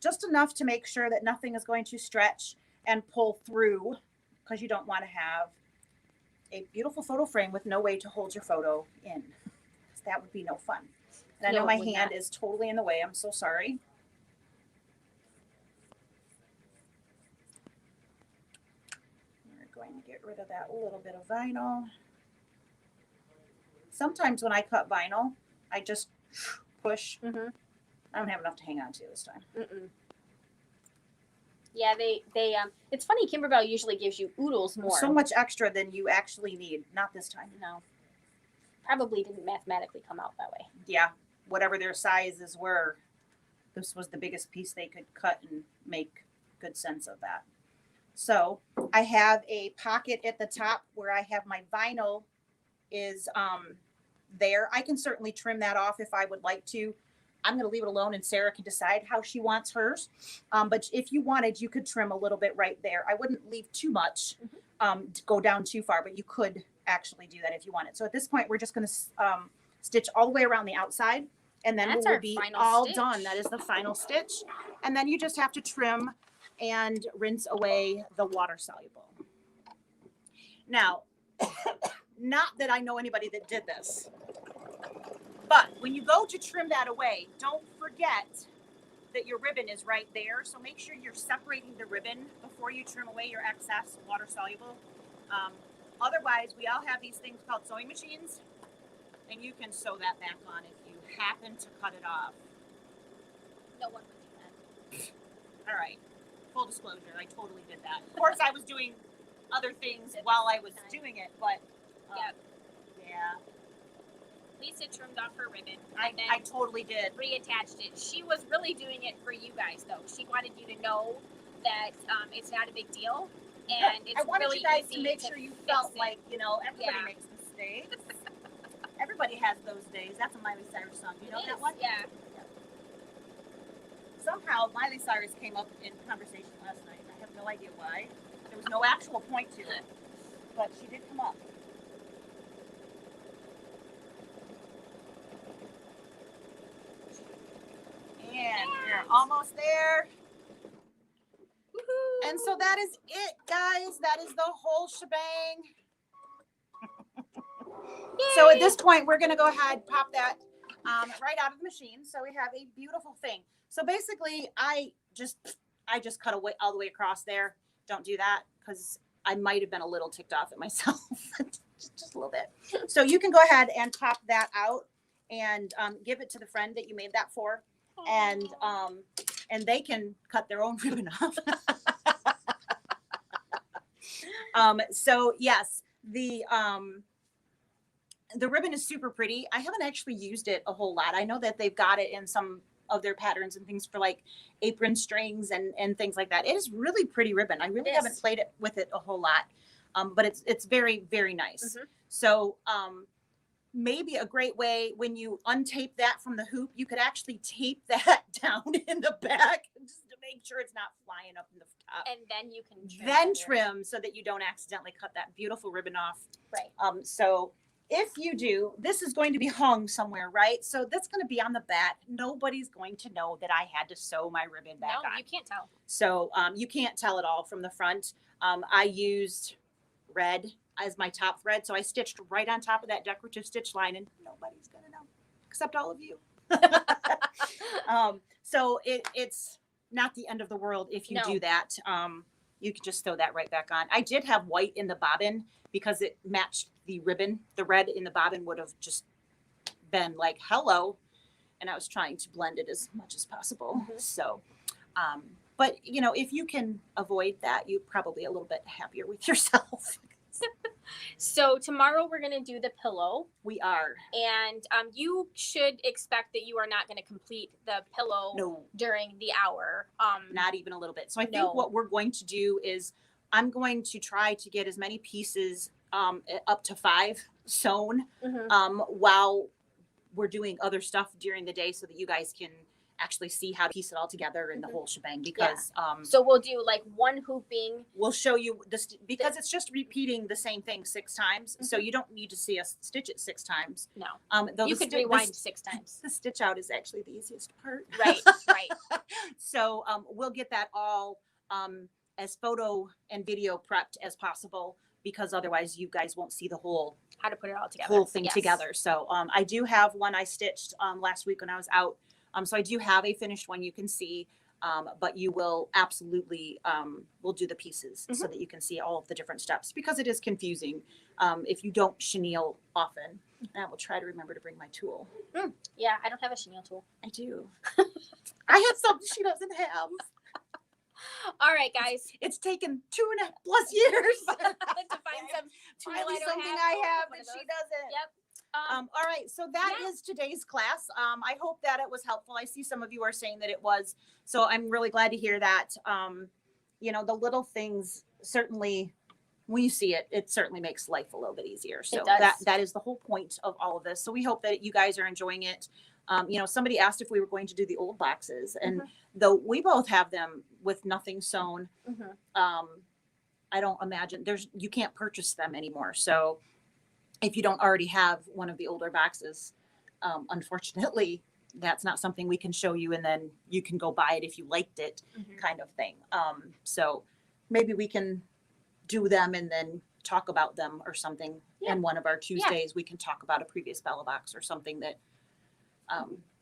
Speaker 2: just enough to make sure that nothing is going to stretch and pull through, because you don't want to have a beautiful photo frame with no way to hold your photo in. That would be no fun. And I know
Speaker 1: No,
Speaker 2: my
Speaker 1: it would
Speaker 2: hand
Speaker 1: not.
Speaker 2: is totally in the way. I'm so sorry. We're going to get rid of that little bit of vinyl. Sometimes when I cut vinyl, I just push. I don't have enough to hang on to this time.
Speaker 1: Yeah, they it's funny, Kimberbell usually gives you oodles more.
Speaker 2: So much extra than you actually need. Not this time.
Speaker 1: No. Probably didn't mathematically come out that way.
Speaker 2: Yeah, whatever their sizes were, this was the biggest piece they could cut and make good sense of that. So I have a pocket at the top where I have my vinyl is there. I can certainly trim that off if I would like to. I'm going to leave it alone and Sarah can decide how she wants hers. But if you wanted, you could trim a little bit right there. I wouldn't leave too much to go down too far, but you could actually do that if you wanted. So at this point, we're just going to stitch all the way around the outside, and then
Speaker 1: That's
Speaker 2: we'll
Speaker 1: our
Speaker 2: be
Speaker 1: final
Speaker 2: all
Speaker 1: stitch.
Speaker 2: done. That is the final stitch. And then you just have to trim and rinse away the water soluble. Now, not that I know anybody that did this, but when you go to trim that away, don't forget that your ribbon is right there. So make sure you're separating the ribbon before you trim away your excess water soluble. Otherwise, we all have these things called sewing machines, and you can sew that back on if you happen to cut it off.
Speaker 1: No one would do that.
Speaker 2: All right, full disclosure, I totally did that. Of course, I was doing other things while I was doing it, but yeah,
Speaker 1: Lisa trimmed off her ribbon.
Speaker 2: I
Speaker 1: and then
Speaker 2: totally did.
Speaker 1: reattached it. She was really doing it for you guys, though. She wanted you to know that it's not a big deal, and it's
Speaker 2: I wanted
Speaker 1: really
Speaker 2: you guys
Speaker 1: easy
Speaker 2: to make sure you
Speaker 1: fix
Speaker 2: felt
Speaker 1: it.
Speaker 2: like, you know, everybody
Speaker 1: Yeah.
Speaker 2: makes mistakes. Everybody has those days. That's a Miley Cyrus song. You know
Speaker 1: It
Speaker 2: that
Speaker 1: is,
Speaker 2: one?
Speaker 1: Yeah.
Speaker 2: Somehow Miley Cyrus came up in conversation last night. I have no idea why. There was no actual point to it, but she did come up. And we're almost there.
Speaker 1: Woohoo!
Speaker 2: And so that is it, guys. That is the whole shebang. So at this point, we're going to go ahead, pop that right out of the machine. So we have a beautiful thing. So basically, I just cut away all the way across there. Don't do that because I might have been a little ticked off at myself, just a little bit. So you can go ahead and pop that out and give it to the friend that you made that for, and they can cut their own ribbon off. So yes, the ribbon is super pretty. I haven't actually used it a whole lot. I know that they've got it in some of their patterns and things for like apron strings and things like that. It is really pretty ribbon. I really haven't played it with it a whole lot, but it's very, very nice. So maybe a great way when you untape that from the hoop, you could actually tape that down in the back just to make sure it's not flying up in the top.
Speaker 1: And then you can trim.
Speaker 2: Then
Speaker 1: later.
Speaker 2: trim so that you don't accidentally cut that beautiful ribbon off.
Speaker 1: Right.
Speaker 2: So if you do, this is going to be hung somewhere, right? So that's going to be on the back. Nobody's going to know that I had to sew my ribbon back on.
Speaker 1: You can't tell.
Speaker 2: So you can't tell it all from the front. I used red as my top thread. So I stitched right on top of that decorative stitch line, and nobody's gonna know except all of you. So it's not the end of the world if you
Speaker 1: No.
Speaker 2: do that. You can just throw that right back on. I did have white in the bobbin because it matched the ribbon. The red in the bobbin would have just been like, hello. And I was trying to blend it as much as possible.
Speaker 1: Mhm.
Speaker 2: So, but you know, if you can avoid that, you're probably a little bit happier with yourself.
Speaker 1: So tomorrow we're gonna do the pillow,
Speaker 2: We are.
Speaker 1: and you should expect that you are not gonna complete the pillow
Speaker 2: No,
Speaker 1: during the hour.
Speaker 2: not even a little bit. So I
Speaker 1: No.
Speaker 2: think what we're going to do is I'm going to try to get as many pieces, up to 5 sewn,
Speaker 1: Mhm.
Speaker 2: while we're doing other stuff during the day so that you guys can actually see how to piece it all together in the
Speaker 1: Mhm.
Speaker 2: whole shebang, because
Speaker 1: So we'll do like one hooping.
Speaker 2: we'll show you this because it's just repeating the same thing 6 times. So
Speaker 1: Mhm.
Speaker 2: you don't need to see us stitch it 6 times.
Speaker 1: No,
Speaker 2: Though
Speaker 1: you
Speaker 2: the
Speaker 1: could
Speaker 2: sti- the
Speaker 1: rewind
Speaker 2: s-
Speaker 1: 6 times.
Speaker 2: The stitch out is actually the easiest part.
Speaker 1: Right, right.
Speaker 2: So we'll get that all as photo and video prepped as possible, because otherwise you guys won't see the whole
Speaker 1: How to put it all together.
Speaker 2: whole thing
Speaker 1: Yes.
Speaker 2: together. So I do have one I stitched last week when I was out. So I do have a finished one you can see, but you will absolutely we'll do the pieces so that you can see all of the different steps, because it is confusing if you don't chenille often. And I will try to remember to bring my tool.
Speaker 1: Yeah, I don't have a chenille tool.
Speaker 2: I do. I have something she doesn't have.
Speaker 1: All right, guys.
Speaker 2: It's taken 2.5+ years
Speaker 1: To find some tool
Speaker 2: finally
Speaker 1: I don't
Speaker 2: something
Speaker 1: have,
Speaker 2: I
Speaker 1: or
Speaker 2: have
Speaker 1: one
Speaker 2: that
Speaker 1: of
Speaker 2: she
Speaker 1: those.
Speaker 2: doesn't.
Speaker 1: Yep.
Speaker 2: All right, so that is today's class. I hope that it was helpful. I see some of you are saying that it was, so I'm really glad to hear that. You know, the little things certainly, when you see it, it certainly makes life a little bit easier. So
Speaker 1: does.
Speaker 2: that is the whole point of all of this. So we hope that you guys are enjoying it. You know, somebody asked if we were going to do the old boxes, and though we both have them with nothing sewn, I don't imagine you can't purchase them anymore. So if you don't already have one of the older boxes, unfortunately, that's not something we can show you, and then you can go buy it if you liked it, kind of thing. So maybe we can do them and then talk about them or something.
Speaker 1: Yeah.
Speaker 2: And one of our Tuesdays, we can talk about a previous Bella box or something that,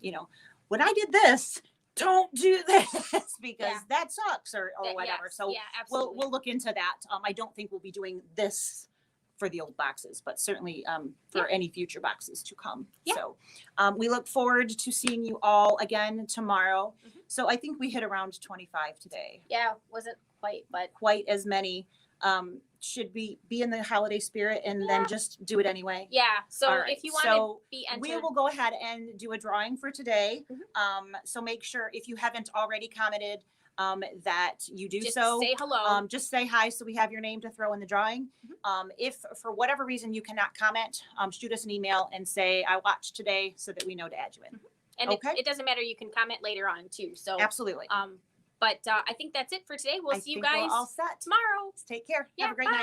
Speaker 2: you know, when I did this, don't do this because that sucks or whatever.
Speaker 1: Yes.
Speaker 2: So
Speaker 1: yeah, absolutely.
Speaker 2: we'll look into that. I don't think we'll be doing this for the old boxes, but certainly for any future boxes to come.
Speaker 1: Yeah.
Speaker 2: So we look forward to seeing you all again tomorrow. So I think we hit around 25 today.
Speaker 1: Yeah, wasn't quite, but
Speaker 2: Quite as many. Should we be in the holiday spirit and then just do it anyway?
Speaker 1: yeah. So
Speaker 2: All right,
Speaker 1: if you want
Speaker 2: so
Speaker 1: to be entered,
Speaker 2: We will go ahead and do a drawing for today. So make sure, if you haven't already commented, that you do
Speaker 1: just
Speaker 2: so.
Speaker 1: say hello.
Speaker 2: Just say hi so we have your name to throw in the drawing. If for whatever reason you cannot comment, shoot us an email and say, I watched today, so that we know to add you in.
Speaker 1: And
Speaker 2: okay.
Speaker 1: it doesn't matter. You can comment later on too. So
Speaker 2: Absolutely.
Speaker 1: But I think that's it for today. We'll see you guys
Speaker 2: we're all set.
Speaker 1: tomorrow.
Speaker 2: Take care.
Speaker 1: Yeah,
Speaker 2: Have a great
Speaker 1: bye.
Speaker 2: night.